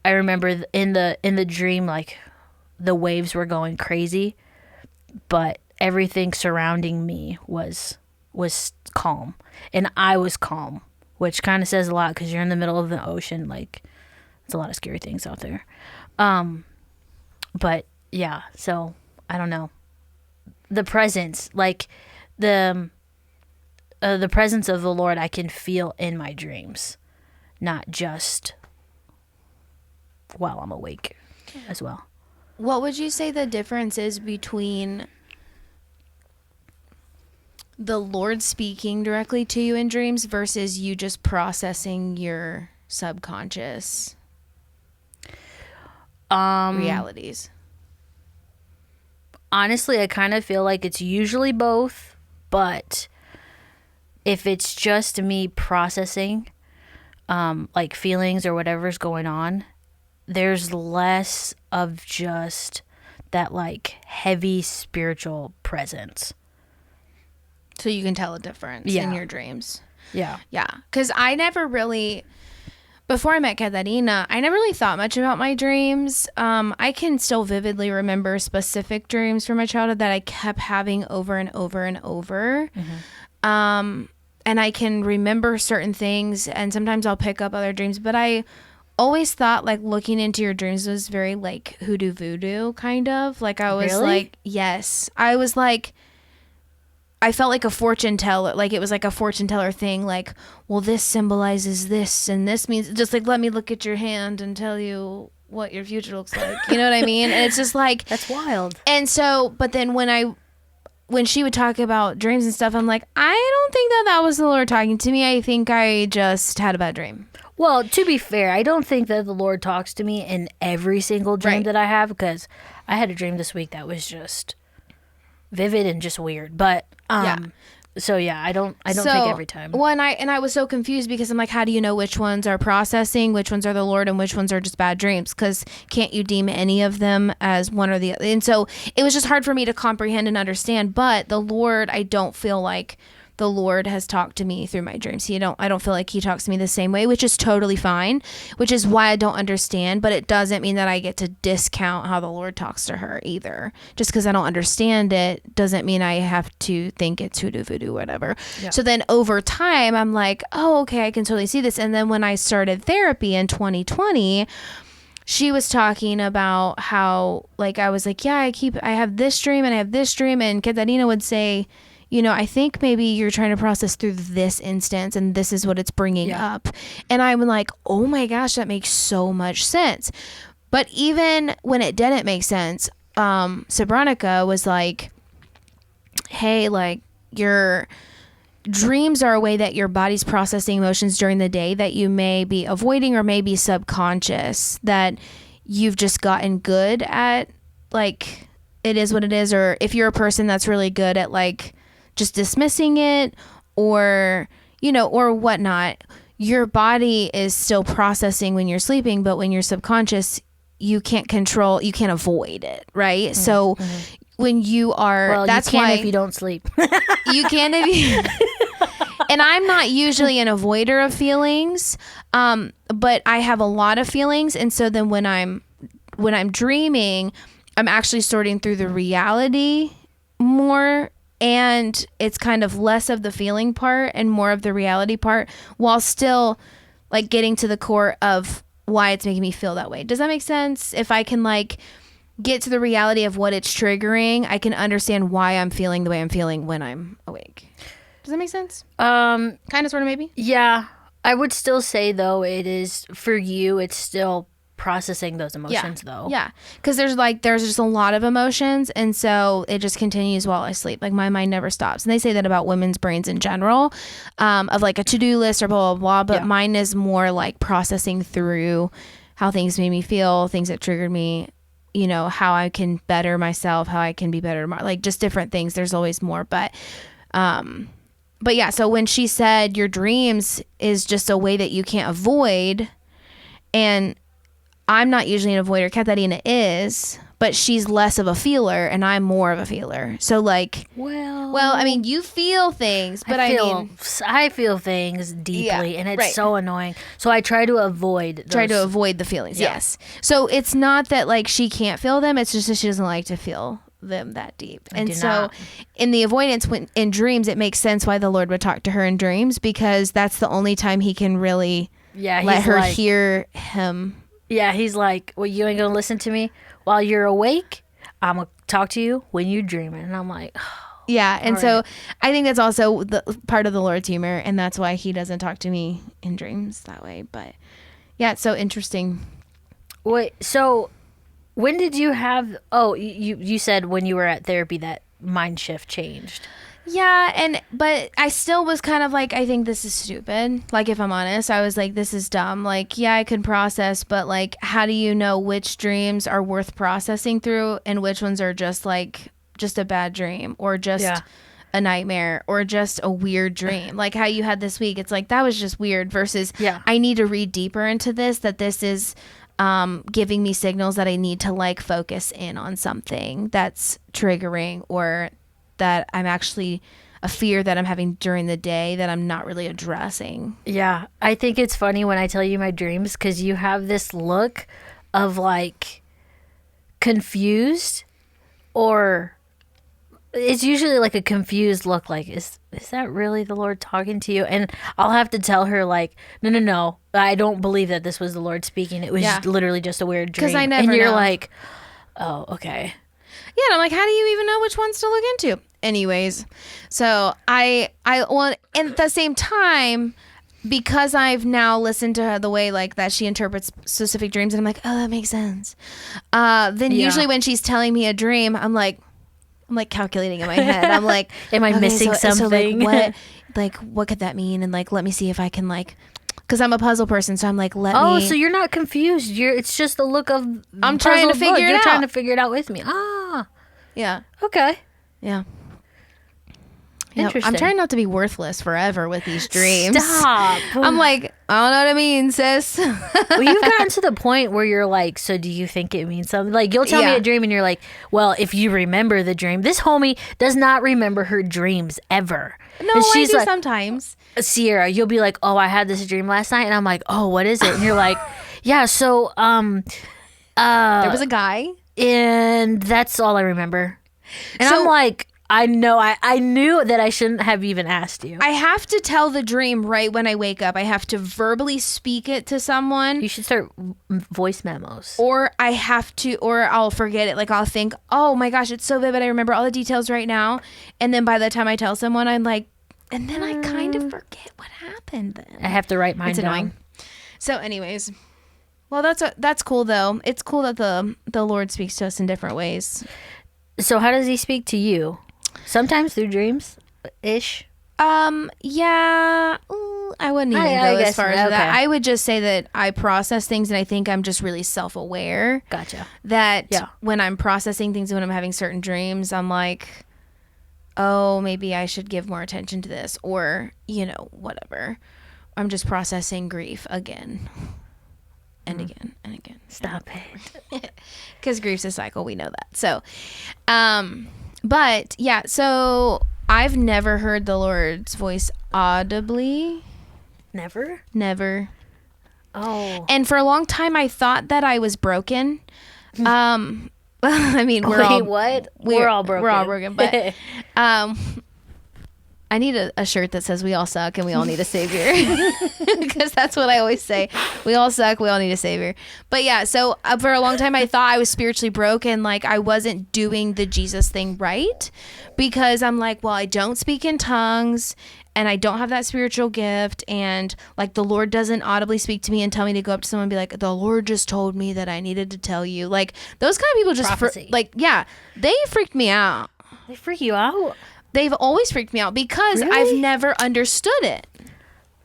remember in the dream, like the waves were going crazy, but everything surrounding me was calm, and I was calm, which kind of says a lot because you're in the middle of the ocean. Like, there's a lot of scary things out there. But yeah, so I don't know. The presence, like the presence of the Lord, I can feel in my dreams, not just while I'm awake as well. What would you say the difference is between the Lord speaking directly to you in dreams versus you just processing your subconscious realities? Honestly, I kind of feel like it's usually both, but if it's just me processing like feelings or whatever's going on, there's less of just that like heavy spiritual presence. So you can tell a difference in your dreams. Yeah. Yeah. Because I never really, before I met Katarina, I never really thought much about my dreams. I can still vividly remember specific dreams from my childhood that I kept having over and over and over. Mm-hmm. And I can remember certain things, and sometimes I'll pick up other dreams, but I always thought like looking into your dreams was very like hoodoo voodoo kind of. Like I was like, yes. I was like, I felt like a fortune teller, like it was like a fortune teller thing. Like, well, this symbolizes this and this means, just like, let me look at your hand and tell you what your future looks like. You know what I mean? And it's just like, that's wild. And so, but then when she would talk about dreams and stuff, I'm like, I don't think that was the Lord talking to me. I think I just had a bad dream. Well, to be fair, I don't think that the Lord talks to me in every single dream that I have, because I had a dream this week that was just vivid and just weird. But so yeah, I don't think every time. Well, and I was so confused because I'm like, how do you know which ones are processing, which ones are the Lord, and which ones are just bad dreams? Because can't you deem any of them as one or the other? And so it was just hard for me to comprehend and understand. But the Lord, I don't feel like the Lord has talked to me through my dreams. I don't feel like he talks to me the same way, which is totally fine, which is why I don't understand. But it doesn't mean that I get to discount how the Lord talks to her either. Just because I don't understand it doesn't mean I have to think it's hoodoo voodoo, whatever. Yeah. So then over time, I'm like, oh, okay, I can totally see this. And then when I started therapy in 2020, she was talking about how, like, I was like, yeah, I have this dream and I have this dream. And Katarina would say, you know, I think maybe you're trying to process through this instance and this is what it's bringing up. And I'm like, oh my gosh, that makes so much sense. But even when it didn't make sense, Sabronica was like, hey, like, dreams are a way that your body's processing emotions during the day that you may be avoiding or maybe subconscious, that you've just gotten good at, like, it is what it is. Or if you're a person that's really good at like just dismissing it, or, you know, or whatnot, your body is still processing when you're sleeping, but when you're subconscious, you can't avoid it, right? Mm-hmm. So when you are, well, that's you can why if you don't sleep. you can if you. And I'm not usually an avoider of feelings, but I have a lot of feelings, and so then when I'm dreaming, I'm actually sorting through the reality more, and it's kind of less of the feeling part and more of the reality part, while still like getting to the core of why it's making me feel that way. Does that make sense? If I can like get to the reality of what it's triggering, I can understand why I'm feeling the way I'm feeling when I'm awake. Does that make sense? Kind of, sort of, maybe? Yeah. I would still say, though, it is, for you, it's still processing those emotions, though. Yeah. Because there's just a lot of emotions, and so it just continues while I sleep. Like, my mind never stops. And they say that about women's brains in general, of like a to-do list or blah, blah, blah. But mine is more like processing through how things made me feel, things that triggered me, you know, how I can better myself, how I can be better tomorrow. Like, just different things. There's always more. But yeah, so when she said your dreams is just a way that you can't avoid, and I'm not usually an avoider, Katharina is, but she's less of a feeler and I'm more of a feeler. So like, well, I mean, you feel things, but I feel things deeply, and it's so annoying. So I try to avoid the feelings. Yeah. Yes. So it's not that like she can't feel them. It's just that she doesn't like to feel them that deep. And so in the avoidance, in dreams, it makes sense why the Lord would talk to her in dreams, because that's the only time he can really let her hear him. Yeah, he's like, well, you ain't gonna listen to me while you're awake. I'm gonna talk to you when you're dreaming. And I'm like, oh, yeah. And so I think that's also the part of the Lord's humor, and that's why he doesn't talk to me in dreams that way. But yeah, it's so interesting. Wait, so when did you have, you said when you were at therapy that mind shift changed. Yeah, but I still was kind of like, I think this is stupid. Like, if I'm honest, I was like, this is dumb. Like, yeah, I can process, but like, how do you know which dreams are worth processing through and which ones are just a bad dream, or just a nightmare, or just a weird dream? Like how you had this week, it's like, that was just weird, versus I need to read deeper into this, that this is giving me signals that I need to like focus in on something that's triggering, or that I'm actually a fear that I'm having during the day that I'm not really addressing. Yeah. I think it's funny when I tell you my dreams, because you have this look of like confused, or it's usually like a confused look, like, is that really the Lord talking to you? And I'll have to tell her like, no, I don't believe that this was the Lord speaking. It was literally just a weird dream. 'Cause I never and you're know. like, oh, okay. Yeah, and I'm like, how do you even know which ones to look into? Anyways, so I well, and at the same time, because I've now listened to her the way like that she interprets specific dreams, and I'm like, oh, that makes sense. Then usually when she's telling me a dream, I'm like calculating in my head. I'm like, am I missing something? So what could that mean? And like, let me see if I can like. Because I'm a puzzle person, so I'm like, so you're not confused. It's just the look of. I'm trying to figure it out. You're trying to figure it out with me. Ah. Yeah. Okay. Yeah. Interesting. I'm trying not to be worthless forever with these dreams. Stop. I'm like, I don't know what it means, sis. Well, you've gotten to the point where you're like, so do you think it means something? Like, you'll tell me a dream and you're like, well, if you remember the dream. This homie does not remember her dreams ever. No, I do sometimes. Sierra, you'll be like, oh, I had this dream last night. And I'm like, oh, what is it? And you're like, yeah, so there was a guy. And that's all I remember. And so, I'm like, I know, I knew that I shouldn't have even asked you. I have to tell the dream right when I wake up. I have to verbally speak it to someone. You should start voice memos. Or I'll forget it. Like, I'll think, oh my gosh, it's so vivid. I remember all the details right now. And then by the time I tell someone, I'm like, and then I kind of forget what happened then. I have to write mine down. Annoying. So anyways, well, that's cool though. It's cool that the Lord speaks to us in different ways. So how does he speak to you? Sometimes through dreams-ish? Yeah, I wouldn't even go as far as that. okay. I would just say that I process things, and I think I'm just really self-aware. Gotcha. That Yeah. when I'm processing things, when I'm having certain dreams, I'm like, oh, maybe I should give more attention to this, or, whatever. I'm just processing grief again and again and again. Stop it. Because grief's a cycle. We know that. So, but yeah, so I've never heard the Lord's voice audibly. Never? Never. Oh. And for a long time, I thought that I was broken. I mean, we're all broken. We're all broken. But I need a shirt that says we all suck and we all need a savior, because that's what I always say. We all suck. We all need a savior. But yeah, so for a long time, I thought I was spiritually broken. Like I wasn't doing the Jesus thing right, because I'm like, well, I don't speak in tongues and I don't have that spiritual gift. And like the Lord doesn't audibly speak to me and tell me to go up to someone and be like, the Lord just told me that I needed to tell you. Like those kind of people just they freaked me out. They freak you out? They've always freaked me out because Really? I've never understood it.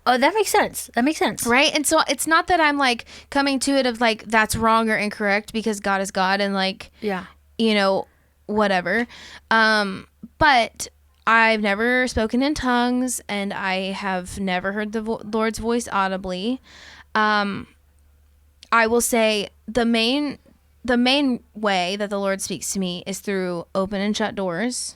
Oh, that makes sense. That makes sense. Right? And so it's not that I'm like coming to it of like that's wrong or incorrect, because God is God and like, Yeah. Whatever. But I've never spoken in tongues and I have never heard the Lord's voice audibly. I will say the main way that the Lord speaks to me is through open and shut doors.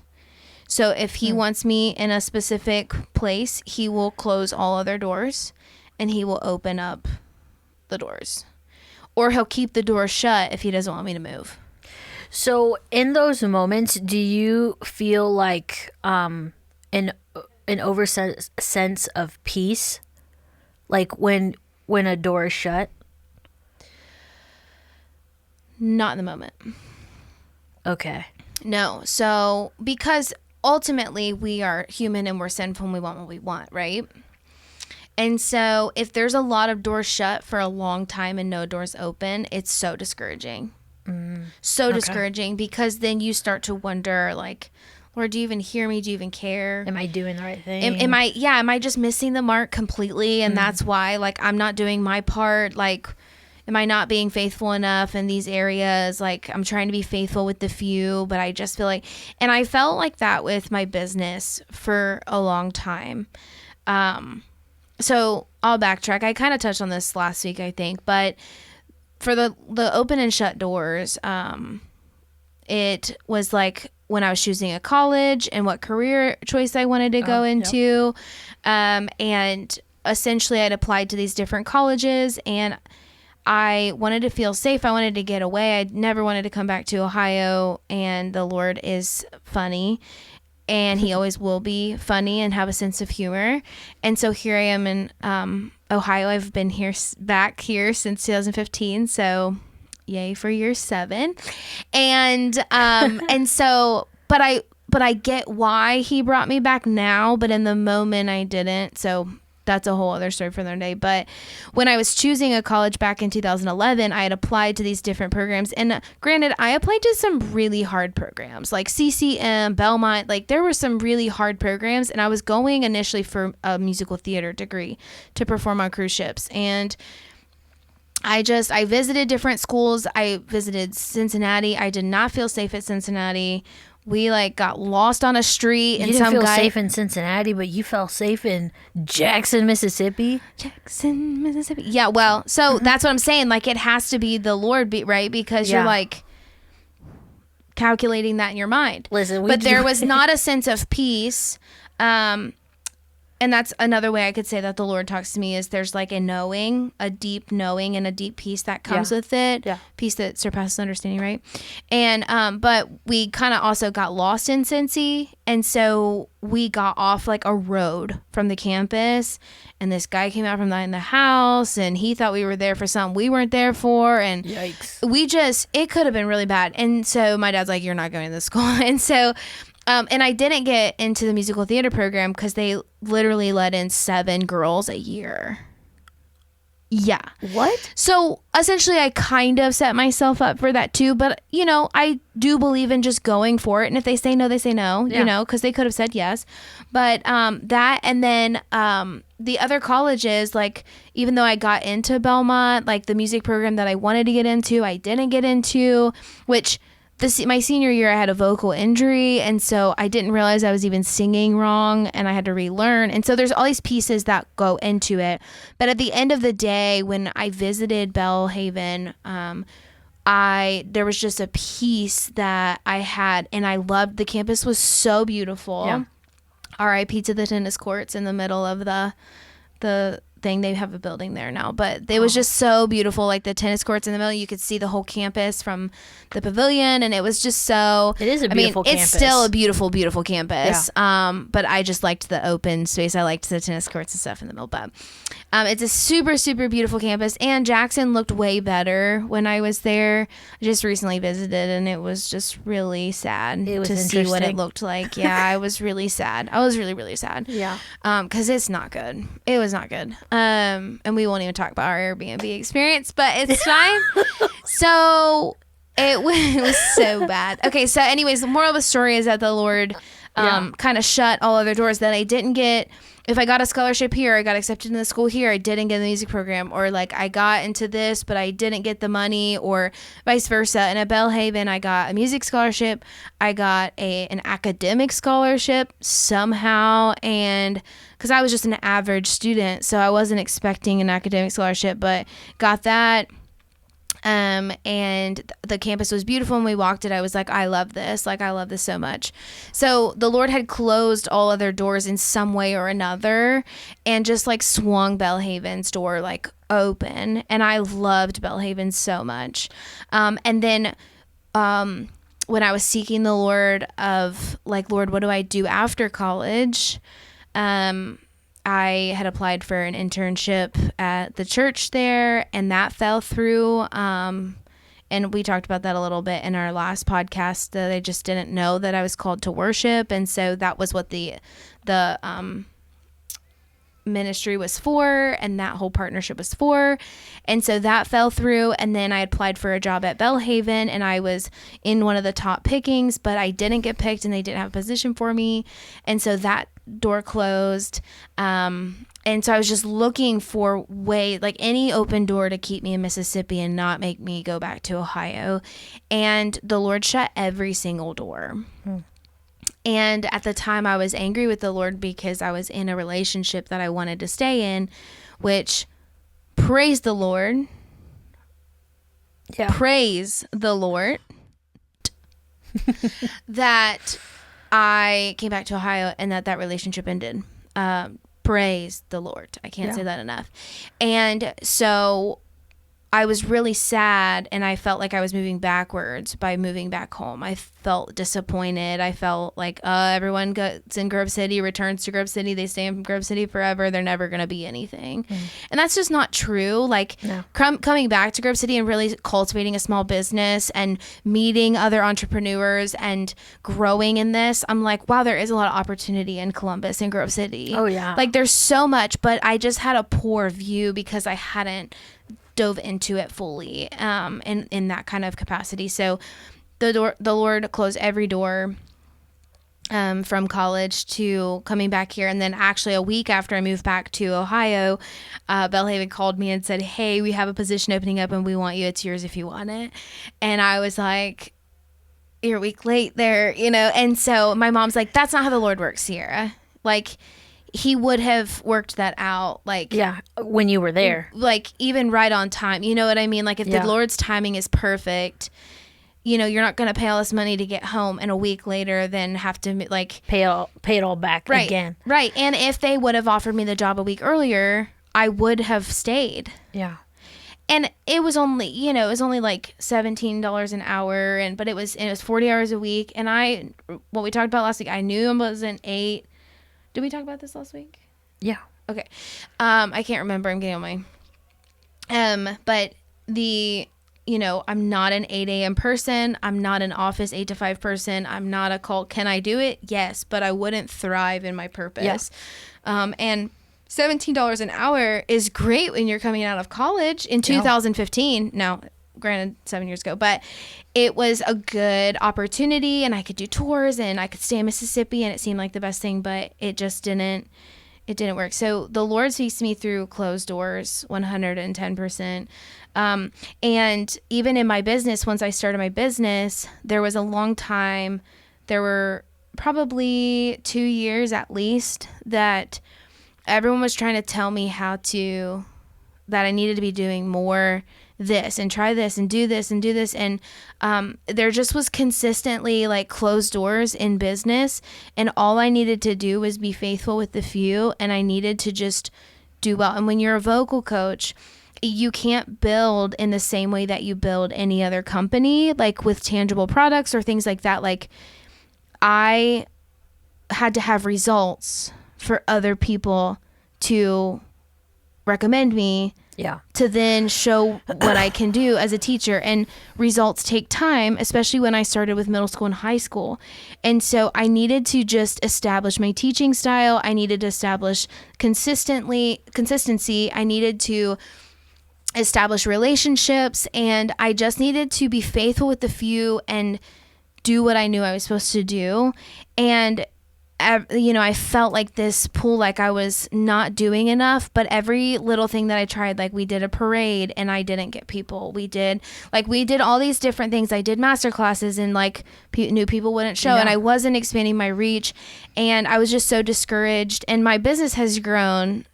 So if he wants me in a specific place, he will close all other doors and he will open up the doors. Or he'll keep the door shut if he doesn't want me to move. So in those moments, do you feel like an over sense of peace? Like when a door is shut? Not in the moment. Okay. No. So because ultimately we are human and we're sinful and we want what we want, right? And so if there's a lot of doors shut for a long time and no doors open, it's so discouraging. Discouraging, because then you start to wonder like, Lord, do you even hear me? Do you even care? Am I doing the right thing? Am I just missing the mark completely? And that's why like I'm not doing my part. Like, am I not being faithful enough in these areas? Like I'm trying to be faithful with the few, but I just feel like, and I felt like that with my business for a long time. So I'll backtrack. I kind of touched on this last week, I think, but for the open and shut doors, it was like when I was choosing a college and what career choice I wanted to go into. And essentially I'd applied to these different colleges and I wanted to feel safe. I wanted to get away. I never wanted to come back to Ohio, and the Lord is funny and he always will be funny and have a sense of humor. And so here I am in Ohio. I've been back here since 2015. So yay for year 7. And so, but I get why he brought me back now, but in the moment I didn't. So that's a whole other story for another day. But when I was choosing a college back in 2011, I had applied to these different programs. And granted, I applied to some really hard programs like CCM, Belmont. Like there were some really hard programs. And I was going initially for a musical theater degree to perform on cruise ships. And I visited different schools. I visited Cincinnati. I did not feel safe at Cincinnati. We like got lost on a street, and you didn't feel safe in Cincinnati, but you felt safe in Jackson, Mississippi. Yeah, well, so that's what I'm saying. Like it has to be the Lord, right? Because you're like calculating that in your mind. Listen, there was not a sense of peace. And that's another way I could say that the Lord talks to me is there's like a knowing, a deep knowing and a deep peace that comes with it. Yeah. Peace that surpasses understanding, right? And but we kind of also got lost in Cincy. And so we got off like a road from the campus. And this guy came out from behind the house and he thought we were there for something we weren't there for. And yikes. It could have been really bad. And so my dad's like, you're not going to this school. And so and I didn't get into the musical theater program because they literally let in 7 girls a year. Yeah. What? So essentially I kind of set myself up for that too, but you know, I do believe in just going for it. And if they say no, they say no, you know, cause they could have said yes, but, that, and then, the other colleges, like, even though I got into Belmont, like the music program that I wanted to get into, I didn't get into, which my senior year, I had a vocal injury. And so I didn't realize I was even singing wrong and I had to relearn. And so there's all these pieces that go into it. But at the end of the day, when I visited Belhaven, there was just a piece that I had, and I loved. The campus was so beautiful. Yeah. RIP to the tennis courts in the middle of the thing. They have a building there now, but it was just so beautiful. Like the tennis courts in the middle, you could see the whole campus from the pavilion, and it was just so. It is a beautiful campus. It's still a beautiful, beautiful campus. Yeah. But I just liked the open space. I liked the tennis courts and stuff in the middle. But it's a super, super beautiful campus, and Jackson looked way better when I was there. I just recently visited, and it was just really sad to see what it looked like. Yeah, I was really sad. I was really, really sad. Yeah. Because it's not good. It was not good. And we won't even talk about our Airbnb experience, but it's fine. So it was so bad. Okay, so anyways, the moral of the story is that the Lord kind of shut all other doors that I didn't get. If I got a scholarship here, I got accepted in the school here, I didn't get the music program, or like I got into this, but I didn't get the money, or vice versa. And at Belhaven, I got a music scholarship, I got an academic scholarship somehow, and because I was just an average student, so I wasn't expecting an academic scholarship, but got that. And the campus was beautiful, and we walked it. I was like, I love this. Like, I love this so much. So the Lord had closed all other doors in some way or another, and just like swung Belhaven's door like open. And I loved Belhaven so much. And then, when I was seeking the Lord of like, Lord, what do I do after college? I had applied for an internship at the church there, and that fell through. And we talked about that a little bit in our last podcast, that I just didn't know that I was called to worship. And so that was what the ministry was for, and that whole partnership was for. And so that fell through. And then I applied for a job at Belhaven, and I was in one of the top pickings, but I didn't get picked, and they didn't have a position for me. And so that door closed. And so I was just looking for like any open door to keep me in Mississippi and not make me go back to Ohio. And the Lord shut every single door. And at the time, I was angry with the Lord because I was in a relationship that I wanted to stay in, which, praise the Lord. Yeah. Praise the Lord that I came back to Ohio and that relationship ended. Praise the Lord. I can't say that enough. And so I was really sad, and I felt like I was moving backwards by moving back home. I felt disappointed. I felt like everyone gets in Grove City, returns to Grove City. They stay in Grove City forever. They're never going to be anything. And that's just not true. Like coming back to Grove City and really cultivating a small business and meeting other entrepreneurs and growing in this, I'm like, wow, there is a lot of opportunity in Columbus and Grove City. Oh, yeah. Like there's so much, but I just had a poor view because I hadn't dove into it fully in that kind of capacity. So the Lord closed every door from college to coming back here. And then actually a week after I moved back to Ohio, Belhaven called me and said, hey, we have a position opening up and we want you. It's yours if you want it. And I was like, you're a week late there, you know? And so my mom's like, that's not how the Lord works, Sierra. Like, he would have worked that out, like, yeah, when you were there, like even right on time. You know what I mean? Like if the Lord's timing is perfect, you know, you're not going to pay all this money to get home and a week later then have to like pay it all back again. Right. And if they would have offered me the job a week earlier, I would have stayed. Yeah. And it was only, you know, it was only like $17 an hour, but it was 40 hours a week. And what we talked about last week, I knew I wasn't 8. Did we talk about this last week? Yeah. Okay. I can't remember. I'm getting on my... But you know, I'm not an 8 a.m. person. I'm not an office 8 to 5 person. I'm not a cult. Can I do it? Yes, but I wouldn't thrive in my purpose. Yeah. And $17 an hour is great when you're coming out of college in 2015. Now, granted, 7 years ago, but it was a good opportunity, and I could do tours, and I could stay in Mississippi, and it seemed like the best thing, but it just didn't work. So the Lord speaks to me through closed doors 110%. And even in my business, once I started my business, there was a long time, there were probably 2 years at least, that everyone was trying to tell me that I needed to be doing more this and try this and do this and do this. And there just was consistently like closed doors in business. And all I needed to do was be faithful with the few, and I needed to just do well. And when you're a vocal coach, you can't build in the same way that you build any other company, like with tangible products or things like that. Like, I had to have results for other people to recommend me, to then show what I can do as a teacher. And results take time, especially when I started with middle school and high school. And so I needed to just establish my teaching style. I needed to establish consistency. I needed to establish relationships, and I just needed to be faithful with the few and do what I knew I was supposed to do. And I felt like this pull, like I was not doing enough, but every little thing that I tried, like we did a parade and I didn't get people. We did all these different things. I did master classes and like knew people wouldn't show, and I wasn't expanding my reach, and I was just so discouraged. And my business has grown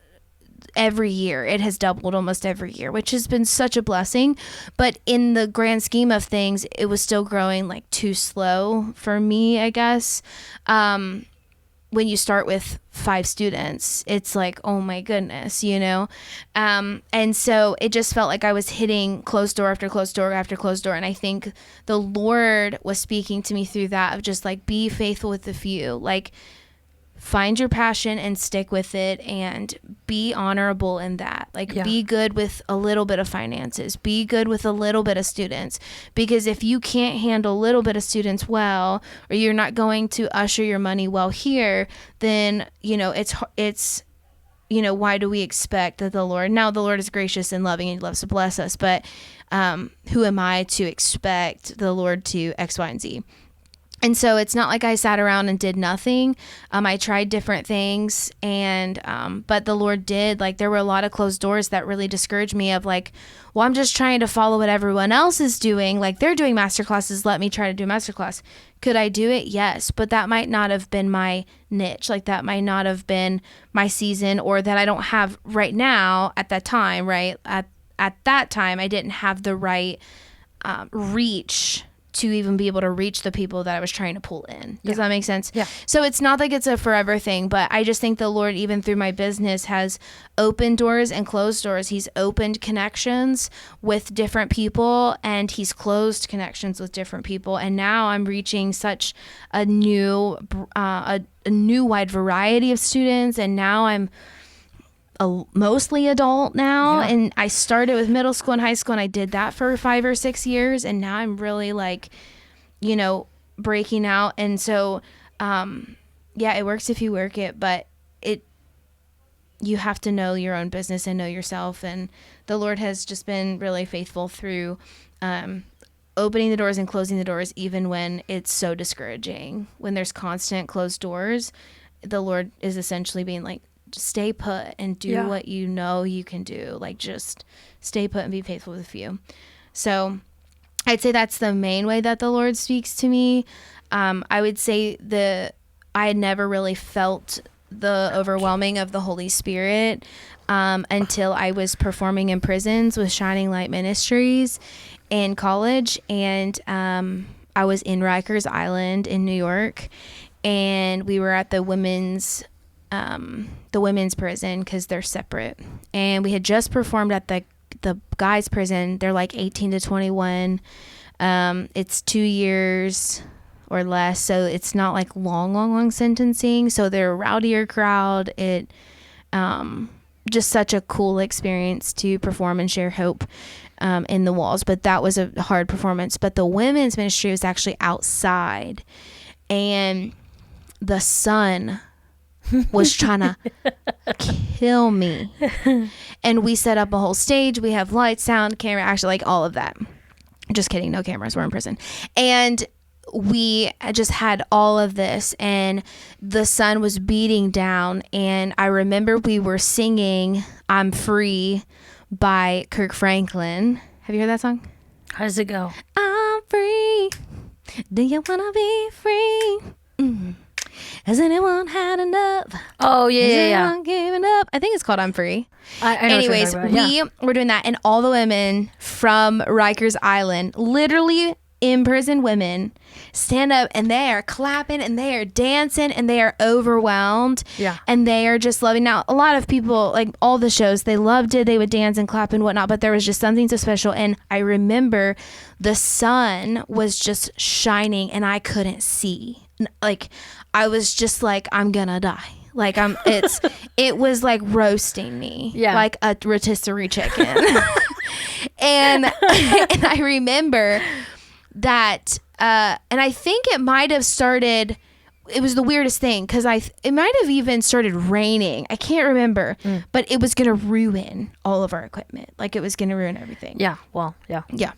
every year. It has doubled almost every year, which has been such a blessing. But in the grand scheme of things, it was still growing like too slow for me, I guess. When you start with 5 students, it's like, oh my goodness, and so it just felt like I was hitting closed door after closed door after closed door. And I think the Lord was speaking to me through that, of just like, be faithful with the few, like find your passion and stick with it, and be honorable in that. Like, be good with a little bit of finances, be good with a little bit of students, because if you can't handle a little bit of students well, or you're not going to usher your money well here, then, it's why do we expect that the Lord is gracious and loving and he loves to bless us, but who am I to expect the Lord to X, Y, and Z? And so it's not like I sat around and did nothing. I tried different things, and but the Lord did. Like, there were a lot of closed doors that really discouraged me, of like, well, I'm just trying to follow what everyone else is doing. Like, they're doing master classes, let me try to do master class. Could I do it? Yes, but that might not have been my niche. Like, that might not have been my season, or that I don't have right now at that time, right? At that time, I didn't have the right reach to even be able to reach the people that I was trying to pull in. Does that make sense? Yeah. So it's not like it's a forever thing, but I just think the Lord, even through my business, has opened doors and closed doors. He's opened connections with different people, and he's closed connections with different people. And now I'm reaching such a new wide variety of students. And now I'm mostly adult now, and I started with middle school and high school, and I did that for 5 or 6 years, and now I'm really like, breaking out. And so it works if you work it, but you have to know your own business and know yourself. And the Lord has just been really faithful through opening the doors and closing the doors, even when it's so discouraging. When there's constant closed doors, the Lord is essentially being like, stay put and do what you know you can do. Like, just stay put and be faithful with a few. So I'd say that's the main way that the Lord speaks to me. I would say I had never really felt the overwhelming of the Holy Spirit until I was performing in prisons with Shining Light Ministries in college. And I was in Rikers Island in New York, and we were at the women's prison, because they're separate, and we had just performed at the guys' prison. They're like 18 to 21. It's 2 years or less, so it's not like long sentencing. So they're a rowdier crowd. It just such a cool experience to perform and share hope in the walls. But that was a hard performance. But the women's ministry was actually outside, and the sun was trying to kill me. And we set up a whole stage. We have lights, sound, camera, actually, like all of that. Just kidding. No cameras. We're in prison. And we just had all of this, and the sun was beating down. And I remember we were singing I'm Free by Kirk Franklin. Have you heard that song? How does it go? I'm free. Do you want to be free? Has anyone had enough? Oh, yeah, Has yeah, yeah. anyone given up? I think it's called I'm Free. I know Anyways, what you're talking about. we were doing that, and all the women from Rikers Island, literally imprisoned women, stand up and they are clapping and they are dancing and they are overwhelmed. Yeah. And they are just loving. Now, a lot of people, like all the shows, they loved it. They would dance and clap and whatnot, but there was just something so special. And I remember the sun was just shining and I couldn't see. Like, I was just like, I'm gonna die. Like it was like roasting me, like a rotisserie chicken. and I remember that, and I think it might have started. It was the weirdest thing because it might have even started raining. I can't remember, but it was gonna ruin all of our equipment. Like it was gonna ruin everything. Yeah. Well, yeah. Yeah,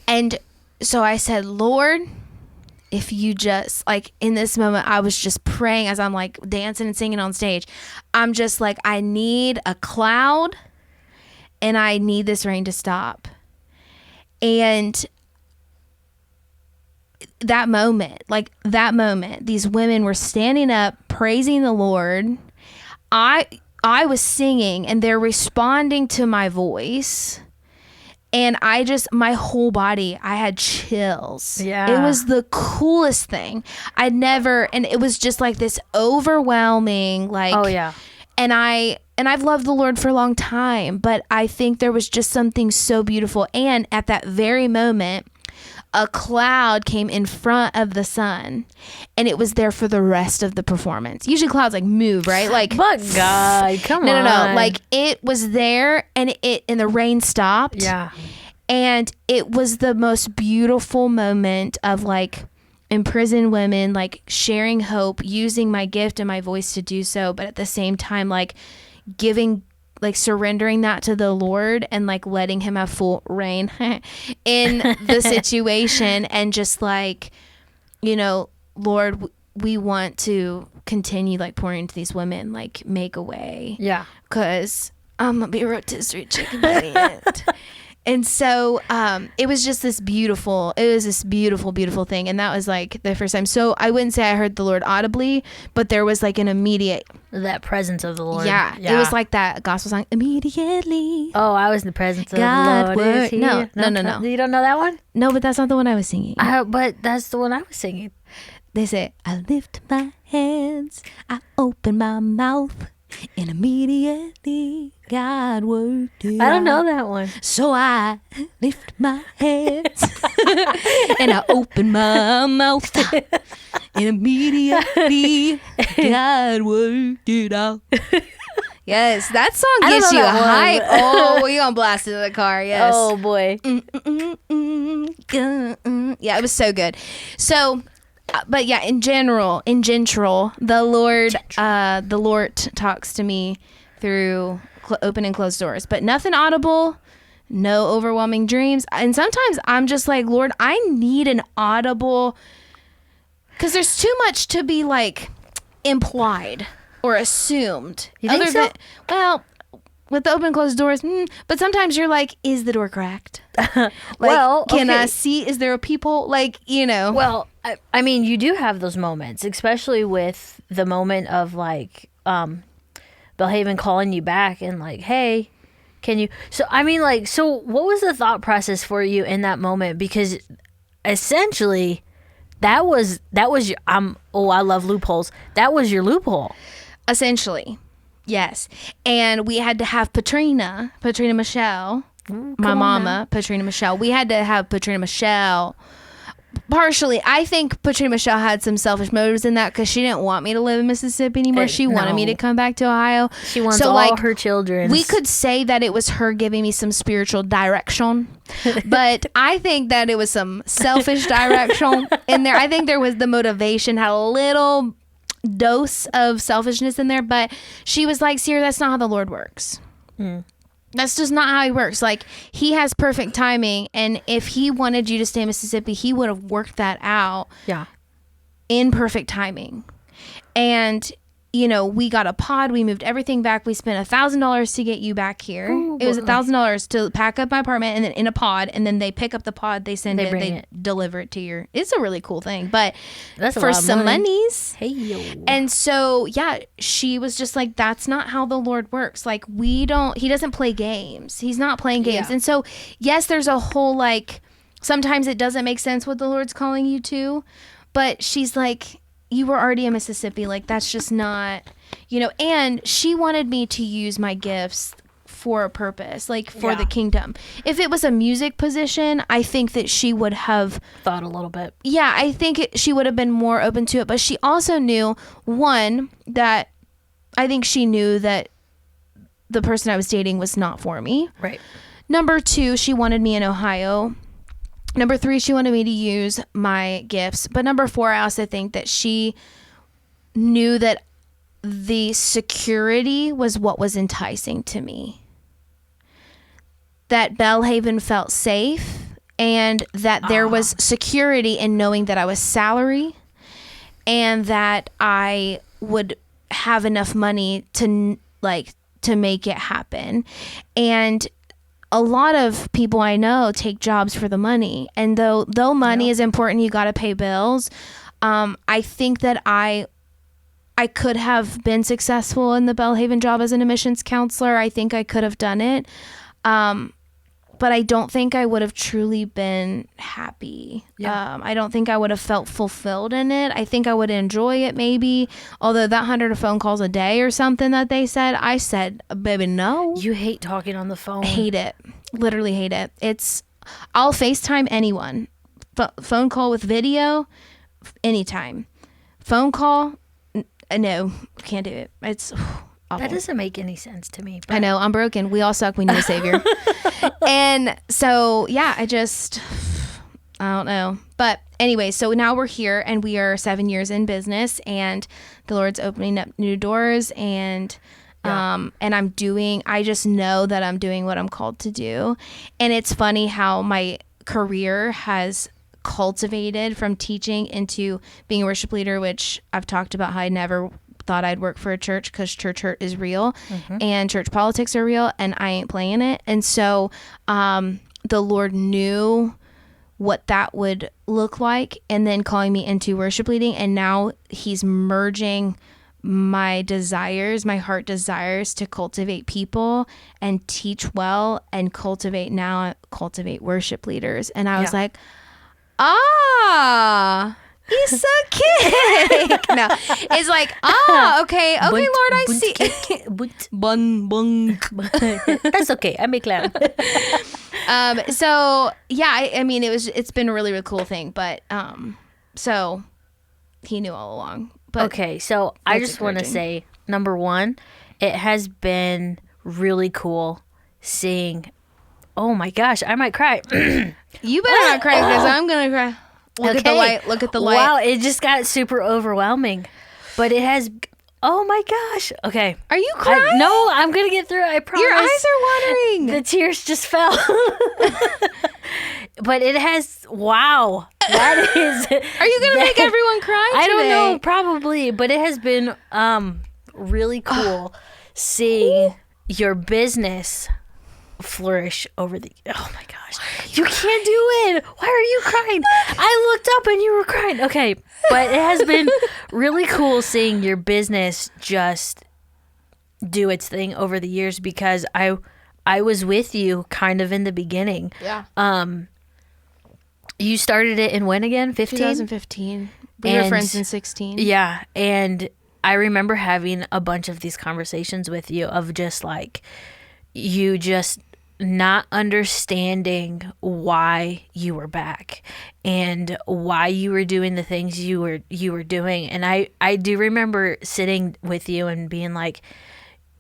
and so I said, Lord, if you just, like, in this moment, I was just praying as I'm like dancing and singing on stage. I'm just like, I need a cloud and I need this rain to stop. And that moment, these women were standing up, praising the Lord. I was singing and they're responding to my voice. And my whole body, I had chills. Yeah. It was the coolest thing. And it was just like this overwhelming, like, Oh, yeah. and I've loved the Lord for a long time, but I think there was just something so beautiful. And at that very moment, a cloud came in front of the sun and it was there for the rest of the performance. Usually clouds like move, right? Like, But God, come on. No. Like it was there and the rain stopped. Yeah. And it was the most beautiful moment of like imprisoned women, like sharing hope, using my gift and my voice to do so. But at the same time, like surrendering that to the Lord and like letting him have full reign in the situation. And just like, Lord, we want to continue like pouring into these women, like make a way. Yeah. Cause I'm gonna be a rotisserie chicken by the end. And so it was this beautiful thing. And that was like the first time. So I wouldn't say I heard the Lord audibly, but there was like an immediate. That presence of the Lord. Yeah. It was like that gospel song, immediately. Oh, I was in the presence of God the Lord. word. No. You don't know that one? No, but that's not the one I was singing. But that's the one I was singing. They say, I lift my hands, I open my mouth, and immediately God worked it I don't out. know that one. So I lift my hands and I open my mouth, and immediately God worked it out. Yes, that song I don't gets know you that hype. one. Oh, you're gonna blast it in the car. Yes. Oh boy. Yeah, it was so good. So, but yeah, in general, the Lord talks to me through open and closed doors, but nothing audible, no overwhelming dreams. And sometimes I'm just like, Lord, I need an audible, because there's too much to be like implied or assumed. You think so? Well, with the open and closed doors, but sometimes you're like, is the door cracked? Like, Well, can okay. I see? Is there a peephole? Like, Well, I mean, you do have those moments, especially with the moment of like Belhaven calling you back and like, hey, can you? So I mean, like, so what was the thought process for you in that moment? Because essentially, that was your I love loopholes. That was your loophole. Essentially, yes. And we had to have Patrina Michelle, my mama, Patrina Michelle. We had to have Patrina Michelle. Partially, I think Patrina Michelle had some selfish motives in that because she didn't want me to live in Mississippi anymore. She wanted me to come back to Ohio. She wants all her children. We could say that it was her giving me some spiritual direction, but I think that it was some selfish direction in there. I think there was the motivation had a little dose of selfishness in there, but she was like, Sierra, that's not how the Lord works. That's just not how he works. Like, he has perfect timing, and if he wanted you to stay in Mississippi, he would have worked that out in perfect timing. And you know, we got a pod, we moved everything back, we spent $1,000 to get you back here. Ooh, it was $1,000 to pack up my apartment and then in a pod, and then they pick up the pod, they send it, they deliver it to your, it's a really cool thing, but that's for some monies. Hey yo. And so yeah, she was just like, that's not how the Lord works. Like, he doesn't play games. He's not playing games. And so yes, there's a whole, like, sometimes it doesn't make sense what the Lord's calling you to, but she's like, you were already in Mississippi. Like, that's just not, you know, and she wanted me to use my gifts for a purpose, like for the kingdom. If it was a music position, I think that she would have thought a little bit. Yeah, I think she would have been more open to it. But she also knew, one, that I think she knew that the person I was dating was not for me. Right. Number two, she wanted me in Ohio. Number three, she wanted me to use my gifts. But number four, I also think that she knew that the security was what was enticing to me. That Belhaven felt safe, and that there was security in knowing that I was salary, and that I would have enough money to make it happen. And a lot of people I know take jobs for the money, and though money is important, you got to pay bills. I think that I could have been successful in the Belhaven job as an admissions counselor. I think I could have done it, but I don't think I would have truly been happy. I don't think I would have felt fulfilled in it. I think I would enjoy it maybe, although that 100 phone calls a day or something that they said, I said, baby, no. You hate talking on the phone. Hate it. Literally hate it. I'll FaceTime anyone. Phone call with video, anytime. Phone call, no, can't do it. It's awful. That doesn't make any sense to me. But I know, I'm broken. We all suck. We need a savior. And so, yeah, I don't know. But anyway, so now we're here, and we are 7 years in business, and the Lord's opening up new doors, and and I just know that I'm doing what I'm called to do. And it's funny how my career has cultivated from teaching into being a worship leader, which I've talked about how I never thought I'd work for a church, because church hurt is real, and church politics are real, and I ain't playing it. And so the Lord knew what that would look like, and then calling me into worship leading, and now he's merging my heart desires to cultivate people and teach well and cultivate worship leaders. And I was like, Issa cake. No, it's like, okay, Lord, I see. That's okay. I make lamb. So yeah, I mean, it's been a really, really cool thing, but so he knew all along. But okay, so I just want to say, number one, it has been really cool seeing. Oh my gosh, I might cry. You better not cry, because I'm gonna cry. Look at the light. Look at the light. Wow, it just got super overwhelming. But it has. Oh my gosh. Okay. Are you crying? No, I'm gonna get through it. I promise. Your eyes are watering. The tears just fell. But it has. Wow. That is. Are you gonna make everyone cry today? I don't know. Probably, but it has been really cool seeing your business flourish over the. Oh my gosh, you can't do it. Why are you crying? I looked up and you were crying. Okay, but it has been really cool seeing your business just do its thing over the years, because I was with you kind of in the beginning. You started it in when again? 2015. We were friends in 16. Yeah, and I remember having a bunch of these conversations with you of just like you just not understanding why you were back and why you were doing the things you were doing. And I do remember sitting with you and being like,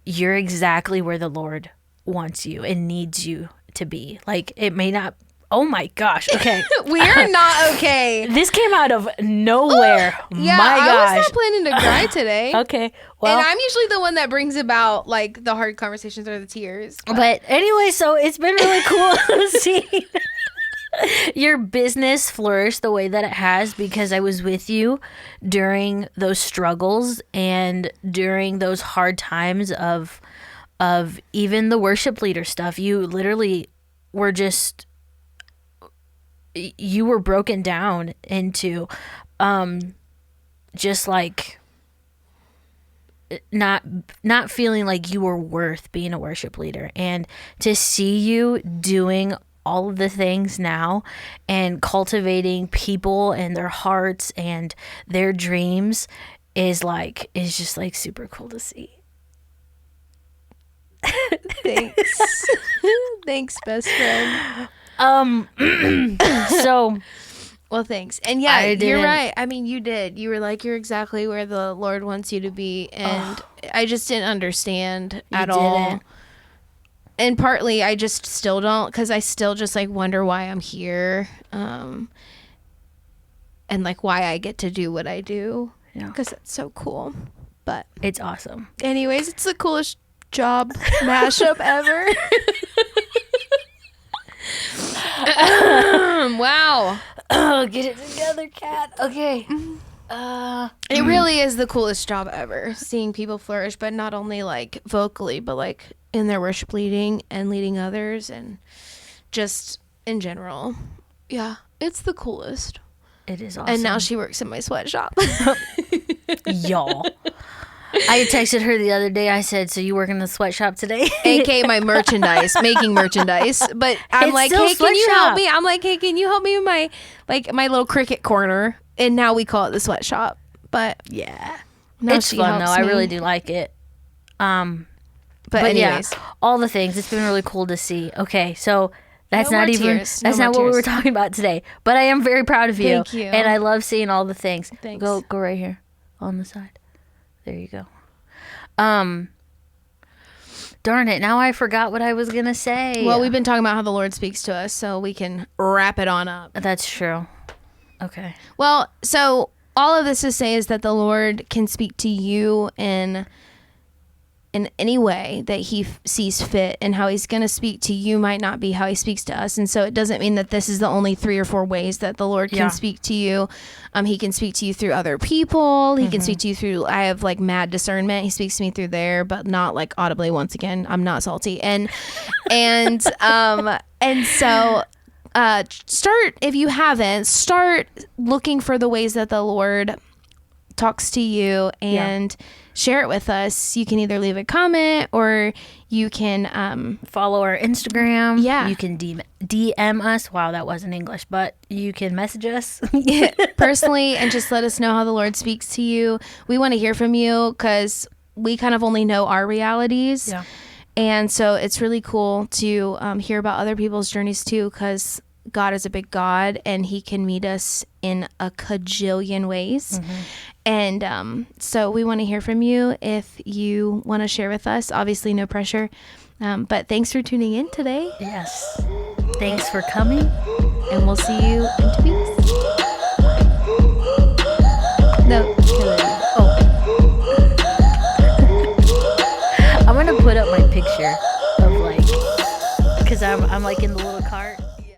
you're exactly where the Lord wants you and needs you to be. Like, it may not Oh my gosh. Okay. We are not okay. This came out of nowhere. Yeah, my I gosh. was not planning to cry today. Okay. Well, And I'm usually the one that brings about like the hard conversations or the tears. but anyway, so it's been really cool to see your business flourish the way that it has, because I was with you during those struggles and during those hard times of even the worship leader stuff. You literally were just, you were broken down into just like not feeling like you were worth being a worship leader. And to see you doing all of the things now and cultivating people and their hearts and their dreams is just like super cool to see. Thanks. Thanks, best friend. So Well, thanks. And yeah, you're right. I mean, you did. You were like, you're exactly where the Lord wants you to be. And I just didn't understand at all. And partly I just still don't, because I still just like wonder why I'm here. And like why I get to do what I do. Yeah. Because it's so cool. But it's awesome. anyways, it's the coolest job mashup ever. Wow. Oh, get it together, Kat. Okay. It really is the coolest job ever, seeing people flourish, but not only like vocally, but like in their worship leading and leading others and just in general. Yeah, it's the coolest. It is awesome. And now she works in my sweatshop. Y'all. I texted her the other day. I said, so you work in the sweatshop today? AKA my merchandise, making merchandise. But I'm It's like, still hey, can you sweatshop. help me? I'm like, hey, can you help me in my little cricket corner? And now we call it the sweatshop. But Yeah. now It's she fun, helps though. I me. really do like it. But But anyways, yeah, all the things. It's been really cool to see. Okay, so that's No not more even tears. that's No not more what we were tears. talking about today. But I am very proud of you. Thank you. And I love seeing all the things. Thanks. Go right here on the side. There you go. Darn it, now I forgot what I was gonna say. well, we've been talking about how the Lord speaks to us, so we can wrap it on up. That's true. Okay. Well, so all of this to say is that the Lord can speak to you in any way that he sees fit, and how he's going to speak to you might not be how he speaks to us. And so it doesn't mean that this is the only 3 or 4 ways that the Lord can Yeah. speak to you. He can speak to you through other people. He can speak to you through, I have like mad discernment. He speaks to me through there, but not like audibly. Once again, I'm not salty. And so start, if you haven't, start looking for the ways that the Lord talks to you and share it with us. You can either leave a comment or you can Follow our Instagram. Yeah. You can DM us. Wow, that wasn't English, but you can message us. personally and just let us know how the Lord speaks to you. We want to hear from you because we kind of only know our realities. Yeah. And so it's really cool to hear about other people's journeys too, because God is a big God and he can meet us in a cajillion ways. And so we want to hear from you if you want to share with us. Obviously, no pressure. But thanks for tuning in today. Yes. Thanks for coming. And we'll see you in 2 weeks. No.